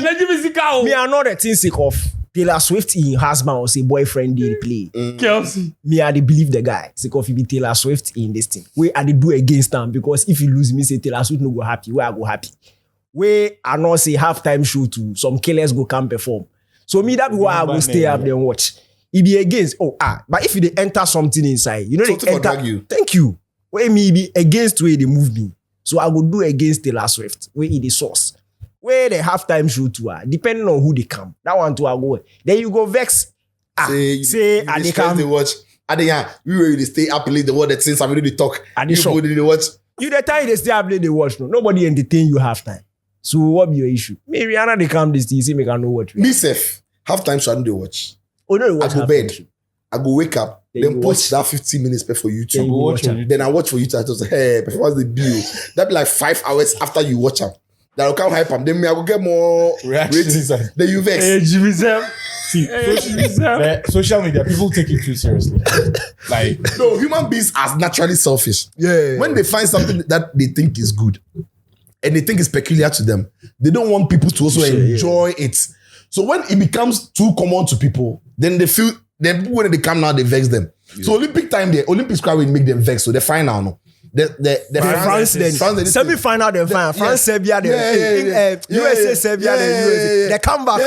I know the thing sick of Taylor Swift in husband or say boyfriend dey play. Kelsey. Me I dey believe the guy sick of he be Taylor Swift in this thing. Wey I dey do against am because if you lose me say Taylor Swift no go happy. Where I go happy. Wey I know say halftime show to some killers go come perform. So me that be why I go stay up there and watch. It be against but if you dey enter something inside, you know Something they for enter. drag you. Thank you. Where me be against where they move me. So I go do against Taylor Swift. Where it the source. Where the halftime show to depending on who they come. That one to I go. Then you go vex. Say I they come. They watch. We were to stay up late the word that since I'm ready to talk. They show. They watch. You the time they stay up late they watch. No. Nobody entertain you halftime. So what be your issue? Me Rihanna they come this thing. You see me can know what. Me safe. Halftime show I don't dey watch. Oh no, you I watch go halftime bed. show. I go wake up, Then then you post that 15 minutes for Then YouTube. you watch am. Then I watch for YouTube. I just say, hey, performance the bill. That be like 5 hours after you watch them. That will come hype them. Then me, I will get more Reactions. ratings. Then you vex. Hey, Jimmy Sam. See, social media, people take it too seriously. Like, No, human beings are naturally selfish. Yeah. When they find something that they think is good and they think is peculiar to them, they don't want people to also enjoy it. So when it becomes too common to people, then they feel, then people when they come now, they vex them. So Olympic time, the Olympics crowd will make them vex. So they find now, no. France then semi-final then final. France Serbia then USA Serbia then USA. They come back.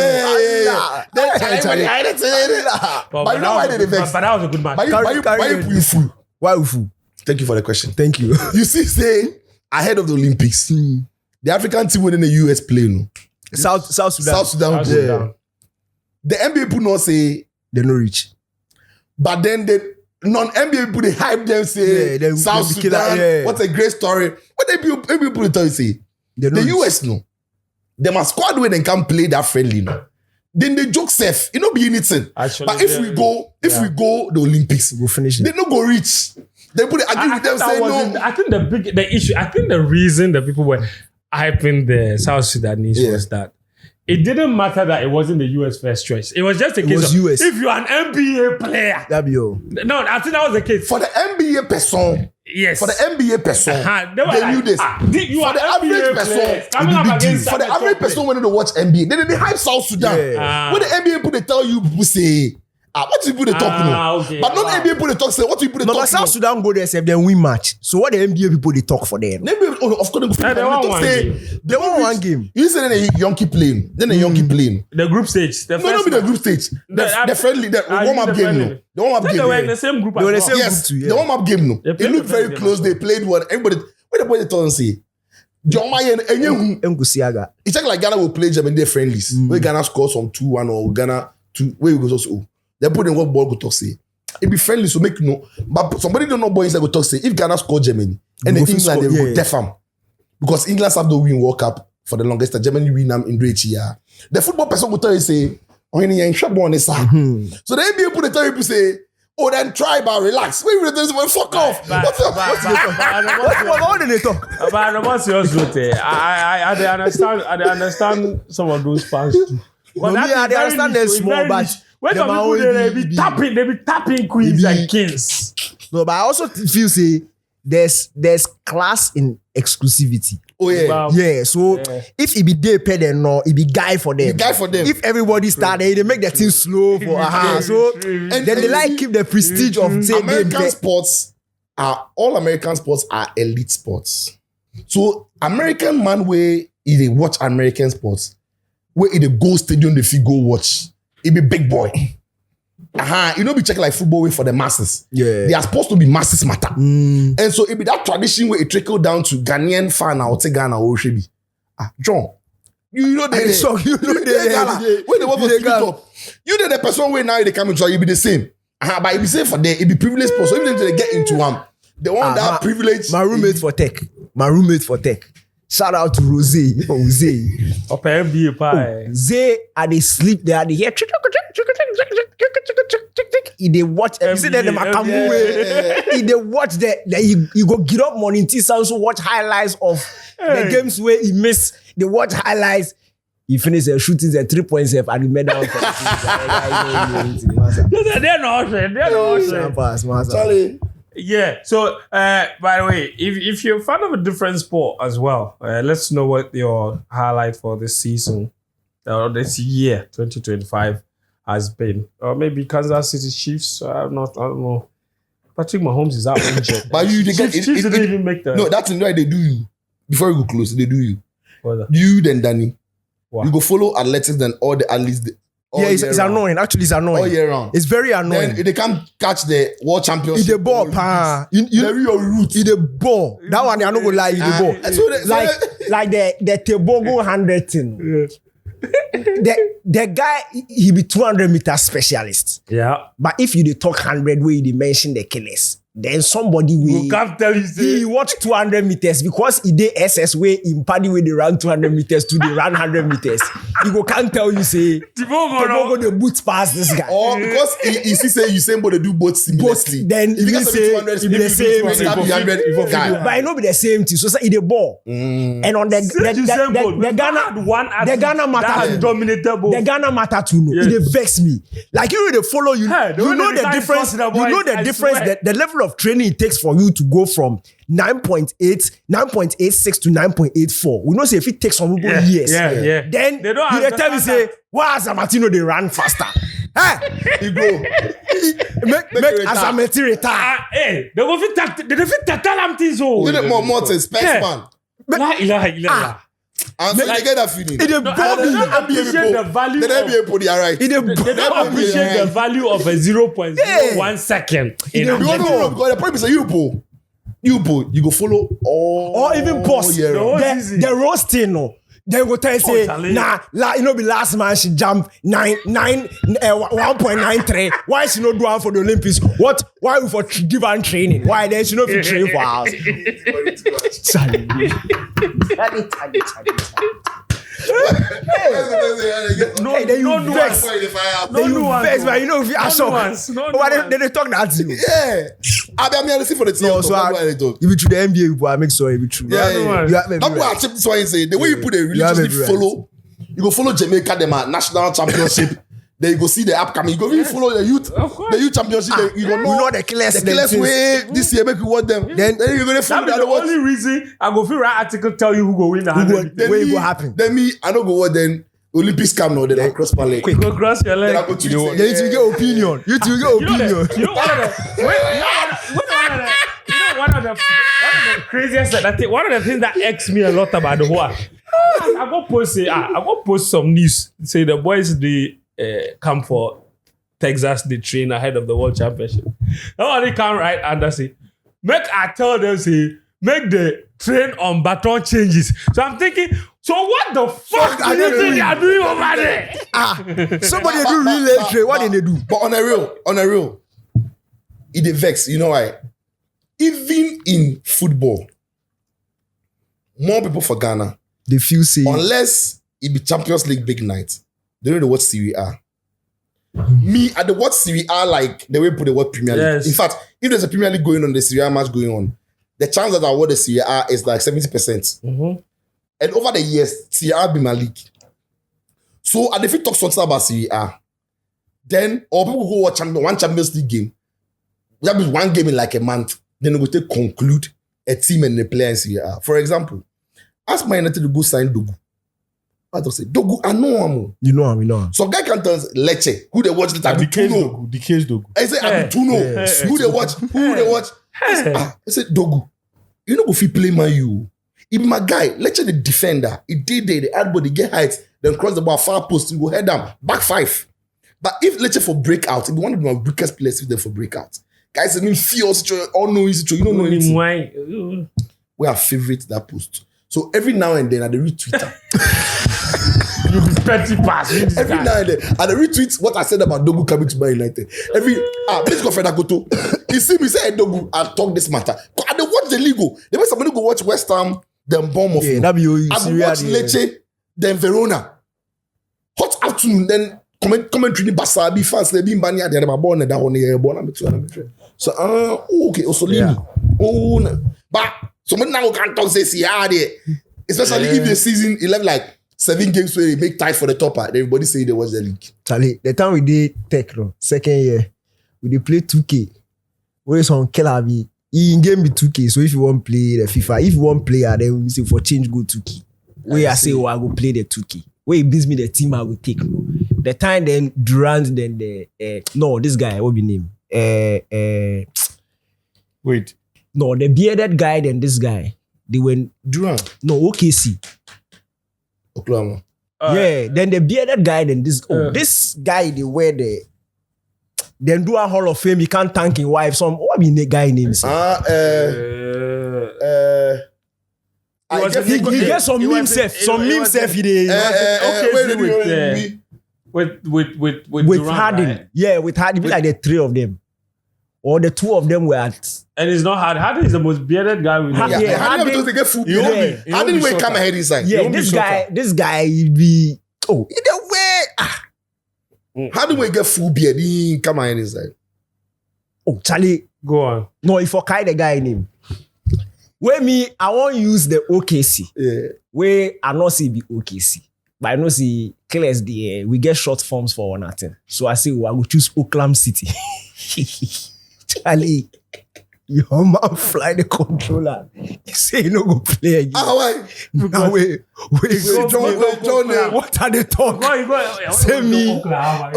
But you know why they vex? But that was a good match. Why you fool? Why Ufu? Thank you for the question. Thank you. You see, say ahead of the Olympics, the African team within the US play, no. South Sudan. South Sudan. South play. Sudan. The NBA people not say, They no reach. but then the non-NBA people they hype them say Yeah, South they be killer, Sudan. yeah. What a great story. What the NBA people tell you say? They no The reach. US no. Them a squad where they can play that friendly no. Then they joke safe. It no be anything. Actually, But if we go the Olympics, We'll finish they it. no go reach. They put agree with them say no. I think the reason that people were hyping the South Sudanese was that it didn't matter that it wasn't the US first choice. It was just a case was of US. if you're an NBA player. That be all. No, I think that was the case. For the NBA person, Yes. for the NBA person, They were they like, knew this. you For are the average NBA person, players. it Coming be up big deal. against For the some average top person when they watch NBA, then they hype South Sudan. Yeah. When the NBA people they tell you, people say, what do people they talk no? okay. But not NBA people they talk say, what do people they No, talk but South no? Sudan go there, then win match. So what the NBA people they talk for them? Maybe of course they won talk one say game. They won one game. You say then a Yankee playing, then a Yankee playing. The group stage. The No, not be the group stage. The friendly, the warm up game no. The warm up They game. were in the same group They were as the well. same- Yes, group too, yeah. the warm up game no. They It played looked the very first close. game. They played one. Everybody, when the boy they turn say, John Mayen and you. Nkusiaga. It's like Ghana will play Germany their friendlies. Where Ghana scores some 2-1 or Ghana 2. Where we go so. They put in what ball go talk say. It be friendly so make you know. But somebody don't know boys that go talk say if Ghana score Germany and Go then fit England they score, will yeah. def am. Because England have to win World Cup for the longest time. Germany win them in each year. The football person will tell you say, oh in your shop on this. So the NBA people they tell you say, oh then try but relax. Wait, fuck off. What did they talk? But what's yours, Rote? I understand some of those fans too. No, me, I dey understand them small, but when them some are people only they be- be tapping queens be- and kings. No, but I also feel say there's class in exclusivity. Oh yeah. Wow. Yeah, so if it be they pay them no, it be guy for them. Be guy for them. If everybody start, they make the thing slow for so True. then they like keep the prestige of say American sports all American sports are elite sports. So American man way if they watch American sports, where in the go stadium if you go watch, it be big boy. You know be check like football way for the masses. Yeah. They are supposed to be masses matter. And so it be that tradition where it trickle down to Ghanaian fan or take Ghana or Oshebi. John. You know they So you know they Ghana. When they want to speak up, you know the person where now they come into you be the same. But it be same for them, it be privileged person. So even if they get into one, they want that privilege. My roommate for tech. Shout out to Rose. Up NBA pie. Zay, are they sleep there? Are they hear? he they watch. You see that the Makambu way. He they watch he go get up morning. He also watch highlights of the games where he miss. They watch highlights. He finished shooting the 3 points and the medal. They're not. Charlie. Yeah. So, by the way, if you're a fan of a different sport as well, let's know what your highlight for this season or this year, 2025, has been. Or maybe Kansas City Chiefs. I don't know. Patrick Mahomes is out injured. But you, Chiefs didn't even make the. No, that's why they do you. Before you go close, they do you. What You then Danny. Wow. You go follow athletics than all the athletes. It's annoying. Actually, it's annoying. All year round. It's very annoying. Then they can't catch the world championship. In the ball, pa. You your root. In the ball. That one, I don't go lie. In the ball. Like the Tebogo 100 thing. The guy, he be 200 meter specialist. Yeah. But if you dey talk 100 where you mention the killers, then somebody will. You can't tell you. He watch 200 meters because he did SS way in paddy way they run 200 meters to they run 100 meters. He go can't tell you say Tebogo the boot past this guy. Or because he say you same but they do both seamlessly. Then if you say it be the same guy. But it no be the same thing. So he the ball. And on the Ghana had one the Ghana matter that has dominated both. the Ghana matter too. No, Yes. it dey vex me. Like you dey follow you. Hey, You know the difference. You know the difference. The level of training it takes for you to go from 9.86 to 9.84. We know say if it takes some people years. Yeah. Then They don't you dey tell me understand say, why Asamoah they run faster? Hey, You go. make Asamoah retire. Hey, they go fit tell them things. You need more to space man. La ilaha illallah. And so you get that feeling. It dey bore me. Appreciate the value. The NBA put the right. It dey They bore don't appreciate the value of a 0.01 second. In No, because the point is you go follow all. or even pause. year round. The roasting no. Then go tell you say, Charlie. you know, be last man she jump 1.93. Why she not do one for the Olympics? What? Why we for give her training? Why then she not fit train for us? Charlie. No, Hey, then you vex. Then you vex, but you know if you are shocked. But they talk that to you. Yeah. I mean, I see for the team. No, so if you through the NBA, people, I make sure if you true. Yeah. You have That's why I check this one and say the way you put a religiously follow, you go follow Jamaica them at national championship. Then you go see the upcoming. You go even follow the youth championship. Then you go know the killers. the killers way this year make you watch them. Then you go follow That's the the watch. only reason I go feel write article tell you who go win the 100. Then Where me- it go happen? Then me, I don't go what then Olympics come now. Then I cross my leg. Go cross your Then I leg. go tweet say, Then you get opinion. You two get opinion. You know one of the craziest one of the things that irks me a lot about the whole. I go post some news. Say the boys they come for Texas, they train ahead of the World Championship. Now they come right and say, I tell them say make the train on baton changes. So I'm thinking, so what the fuck do you think they are doing over there? Somebody do relay train. What did they do? But on a real, it dey vex. You know why? Even in football, more people for Ghana, They feel say unless it be Champions League big night, they don't know what Serie A. Me, at the watch Serie A like the way we put the word Premier League. Yes. In fact, if there's a Premier League going on, the Serie A match going on, the chance that I won the Serie A is like 70%. And over the years, Serie A be my league. So, and if you talk something about Serie A, then or people go watch one Champions League game. That means one game in like a month. Then they go take conclude a team and the player in Serie A. For example, ask Man United to go sign Dogu. I don't say Dogu, I know him. you know him, you know him. Some guy can tell us Lecce, who they watch the time. The case Dogu. I say Abituno, who they watch, who they watch. I said Dogu, you know if he play my you. If my guy, Lecce the defender, he did the hard body, get height, then cross the ball far post, he go head down, back five. But if Lecce for breakout, if one of my weakest players with them for breakout, guys, I mean, feel all know easy, you don't know anything. We are favorite that post. So every now and then I retweet her. You be petty pass. Every now and then I retweet what I said about Dogu coming to Man United. Please go friend Akoto. You see me say, hey, Dogu, I'll talk this matter. I dey watch the league. They make somebody go watch West Ham, then Bournemouth. Yeah, that be you. I go watch Lecce, then Verona. Hot afternoon, then commentary ni basa bi fans le bi mbani ade ma born da one ye born am to na me. So okay, Osolini. Oh, but so now can't talk say especially if the season 11 like 7 games where they make tight for the topper, everybody say they watch the league. Charlie, the time we did Tech, second year, we did play 2K. Where is on Kelabi? In game be 2K. So if you want to play the FIFA, if you want player, then we say for change go 2K. Where I say, oh, I go play the 2K. Where it beats me the team I will take. No. The time then Durant, then the no, this guy, what be name? Wait. No, the bearded guy, then this guy. They went Durant. No, OKC. Oklahoma. Yeah, then the bearded guy, then this guy, they wear the then do a Hall of Fame, you can't thank his wife. Some what be the guy name? He get some meme self. Some meme self he did. With Durant, Harden. Right? Yeah, with Harden. Be like the 3 of them. Or the 2 of them were at. And it's not Harden. Harden is the most bearded guy we know. Yeah, Harden doesn't get food. Harden will come ahead inside. Yeah, this guy be either way. Harden will get full beard. He come ahead inside. Oh, Charlie, go on. No, if I the guy name. Where me, I won't use the OKC. Yeah. Where I not see be OKC. But I know see clears the we get short forms for nothing. So I say, I will choose Oklahoma City. Charlie, your man fly the controller. He say you no go play again. Why? Now wait, John, what are they talking? Say me. Oklahoma.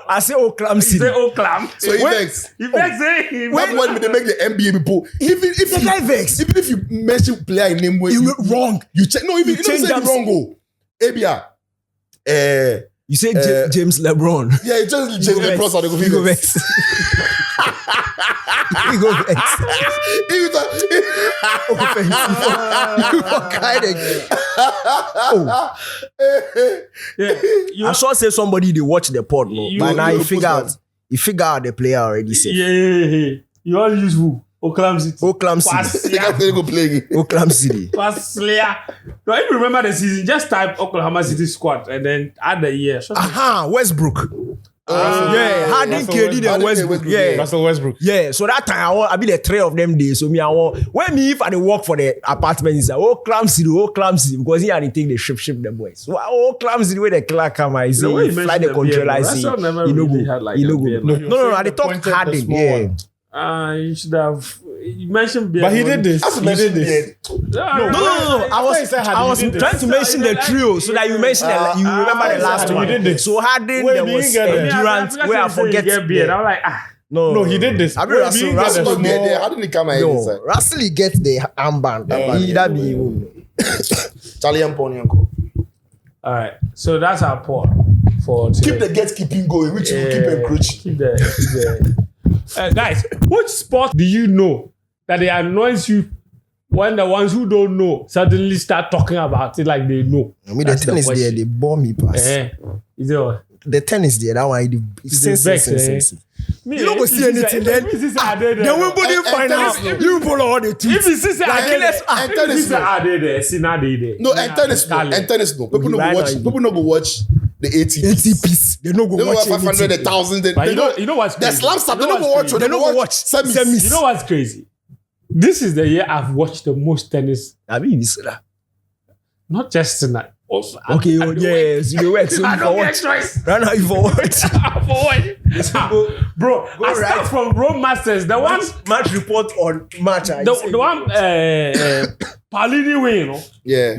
I say Oklahoma City. Say Oklahoma. So he vex. He vex. That's when they make the NBA people. Even if the guy vex. Even if you mention player name where you wrong. You check. No, even you don't say wrong. Go. Abia. You say James LeBron. Yeah, it's just James LeBron. So he go vex. He go vex. I saw say somebody they watch the pod, no. But now you figure out the player already safe. Yeah. You all use who? Oklahoma City. Oklahoma City. Oklahoma City. No, if you remember the season, just type Oklahoma City squad and then add the year. Westbrook. Harden, KD, and Westbrook. Yeah, Russell Westbrook. Yeah, so that time I be the 3 of them days. So me, I want if I work for the apartment, it's like Oklahoma City, because he had to take the ship the boys. So Oklahoma City where the clerk come, I say fly the controller. I say no. I talk Harden. Yeah. You should have. You mentioned beard. But he did this. He did this. No. I was trying to mention the trio so that you mentioned you remember the last one. He did this. So Harden, there was Durant, where I forget beard. I'm like, No, he did this. I mean, Russell how did he come out inside? Russell get the armband. That be Charlie and Pony Uncle. All right, so that's our part for today. Keep the gatekeeping going, which will keep encroaching. Keep the guys, which sport do you know that it annoys you when the ones who don't know suddenly start talking about it like they know? I mean, the tennis there, they bomb me pass. Is it what? The tennis there, that one, it's sense. You don't go see anything then. Then we put find out. You follow all the tweets. If you see no, and tennis no. People no go watch the 80 piece. They no go watch 500, 1,000. You know what's crazy? The slams they no go watch. They no go watch semis. You know what's crazy? This is the year I've watched the most tennis. I mean, this not just tonight. Also, okay, yes, you work. So I don't get choice. Right now, you for what? Bro, I start from Rome Masters. The one match report on match. The one Palini win, you know? Yeah.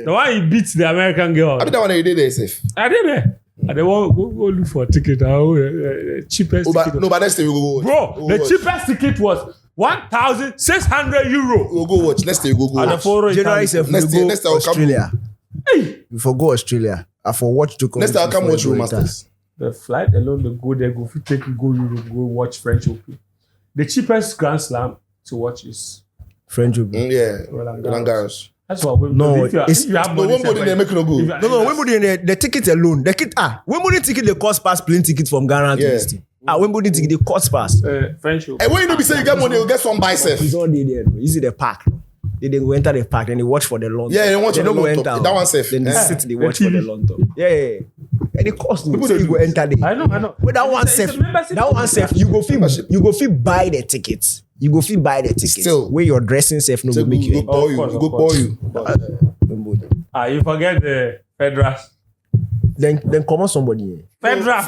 The one he beats the American girl. I mean, that one he did it safe. I did it. And they want go look for a ticket. Cheapest ticket. No, but next time we go watch. Bro, the cheapest ticket was 1,600 euro. We'll go watch. Next time we go watch. January 7th, we go Australia. Hey. We forgo Australia. I for watch to come. Next time I come watch Rome Masters. The flight alone, they go there, go take you, go Europe, go watch French Open. The cheapest Grand Slam to watch is French Open. Roland Garros. That's what Wimbledon. No, if you have money, Wimbledon they make no go. No, Wimbledon the ticket alone. Wimbledon ticket they cost pass plane ticket from Ghana to this thing. Wimbledon ticket they cost pass. French Open. And when you know be say you get money, you get some bicep. It's all day there. Is it the park? They didn't go enter the park and they watch for the long. Yeah, they watch for the long top. That one safe. Then they sit, they watch for the long top. Yeah. And it costs People so don't you go do enter there. I know. But that one It's a safe, membership that one safe, you go feel buy the tickets. You go feel buy the tickets. Still. Where your dressing safe no go make you. Go bore you. course, Go of bore course. you. You forget the federal. Then come on somebody. Federal.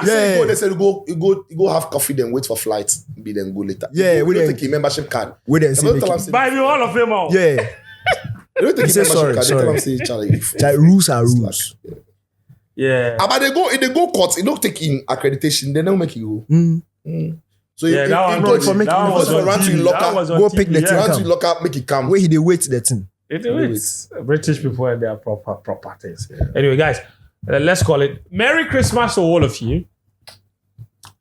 Yeah. They say you go have coffee, then wait for flight, be then go later. Yeah, we we don't then- take a membership card. We then They say don't make tell it- them say- Buy me all of them all. Yeah. they don't take a Say membership sorry, card. They sorry. tell them say Charlie. Like, rules are rules. Yeah. But they go court. They don't take in accreditation. They don't make you go. So Yeah, that one employees- for making- that one was on run to TV. your locker, That was on go TV, pick the yeah. thing. run to lock up, make it come. Where he they wait the thing. It's British people and their proper things. Anyway, guys, let's call it Merry Christmas to all of you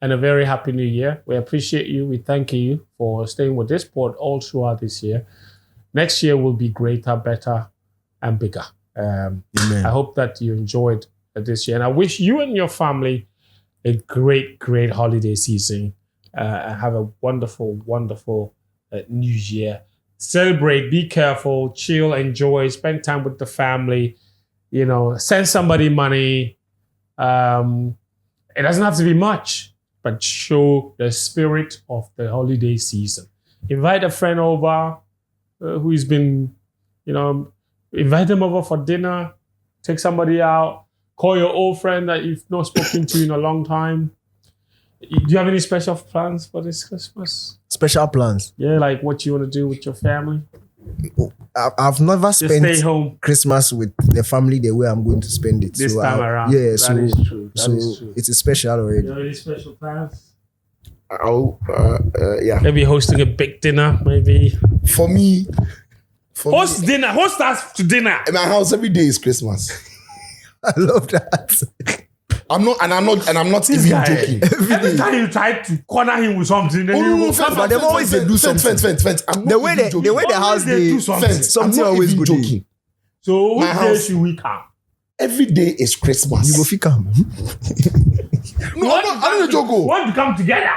and a very happy New Year. We appreciate you. We thank you for staying with this pod all throughout this year. Next year will be greater, better, and bigger. I hope that you enjoyed this year, and I wish you and your family a great holiday season. Have a wonderful New Year. Celebrate, be careful, chill, enjoy, spend time with the family, send somebody money. It doesn't have to be much, but show the spirit of the holiday season. Invite a friend over who's been, invite them over for dinner, take somebody out, call your old friend that you've not spoken to in a long time. Do you have any special plans for this Christmas? Special plans. Yeah, like what you want to do with your family? I've never Just spent stay home Christmas with the family the way I'm going to spend it. this So time around. Yeah, That so is true. That is true. it's a special already. You have any special plans? Yeah. Maybe hosting a big dinner, maybe. For me, Host dinner. Host us to dinner. in my house every day is Christmas. I love that. I'm not This even guy, joking. every time you try to corner him with something, then you will come but back. them always they do something. Fence. I'm not The way even the joking. way the house Always they they do something. Fence. something I'm not always even good. joking. So My which day house- should we come? Every day is Christmas. You go fit come. No, I don't joke. We want to come together.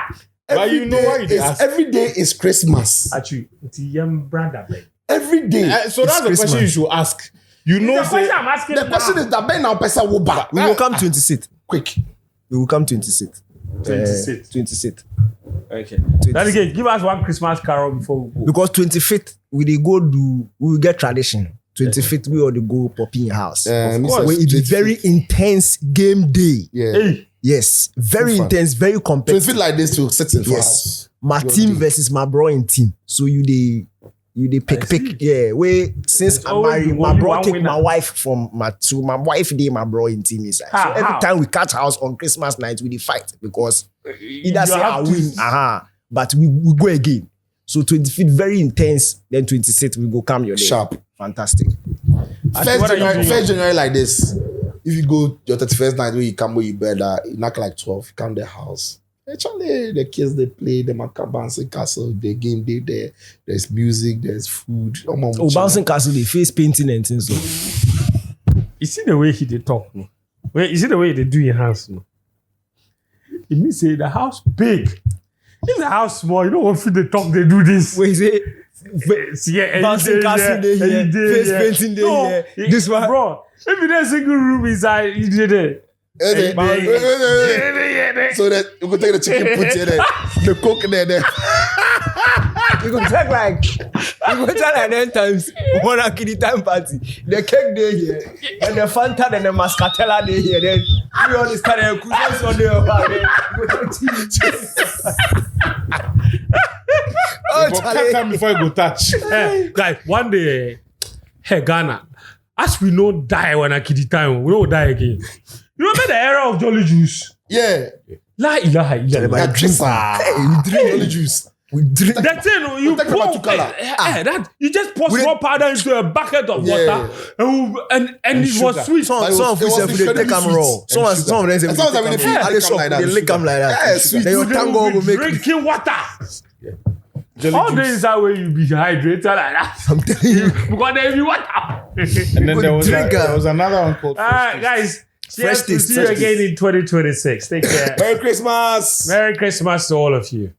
But you know why they ask? Every day is Christmas. Actually, it's a young brother. Babe. Every day. So that's the question you should ask. You know, The say, question I'm asking The question now. is that Ben now person will back. We will come 26th. Quick. We will come 26th. 26th. 26th. Okay. Then again, give us one Christmas carol before we go. Because 25th we dey go do we will get tradition. 25th we all dey go popping house. Of course. Where it be very intense game day. Yeah. Hey, Yes, very Fun. intense, very So it competitive. feel like this to sit in for Yes, us. my Your team day. versus my bro in team. So you dey pick. Yeah, where since It's I'm always married, the my only bro one take winner. my wife from my wife dey my bro in team inside. So How? every time we catch house on Christmas night, we dey fight because either you say I have to- win, but we go again. So 25th very intense. Then 26th we go come your day. Sharp. Fantastic. Actually, what are you doing? 1st January like this. If you go your 31st night where you come where you bed, you knock like 12, you come the house. Actually, the kids they play, the bouncing castle, the game day there. There's music, there's food. Oh, bouncing castle, they face painting and things. So You see the way he dey talk, no? Wait, you see the way they do in house, no? It means say the house big. If the house small, you know what feel they talk, they do this. wait, is it? Yeah, Bouncing castle day here, face painting day here. This one- bro. If you don't single room inside, you did it. So that you can take the chicken, put it there, the coke there. You go check like 10 times. One akidi time party. The cake day here, and the Fanta and the Mascatella day here. Then we all start a cruise on the but can't come before you go touch. Guys, one day, hey, Ghana, as we know die when I kid time, we don't die again. You remember the era of Jolly Juice? Yeah. La ilaha illallah. Yeah, drink. we drink Only juice. We drink. That thing, you Take pour, about 2 color. that you just pour small powder into a bucket of Yeah. water, and it sugar. was sweet. Some But it of was us if they take them incredibly raw. sweet. Some of them say As long as we they take lick them like raw. that, They lick them like that. Yeah, sweet. Then your They tango will will be make. drinking water. Jelly All juice. days that way you be hydrated like that. I'm telling you. Because there be water. And then there was another one called Alright, guys. Cheers to taste, see you fresh again in 2026. Take care. Merry Christmas. Merry Christmas to all of you.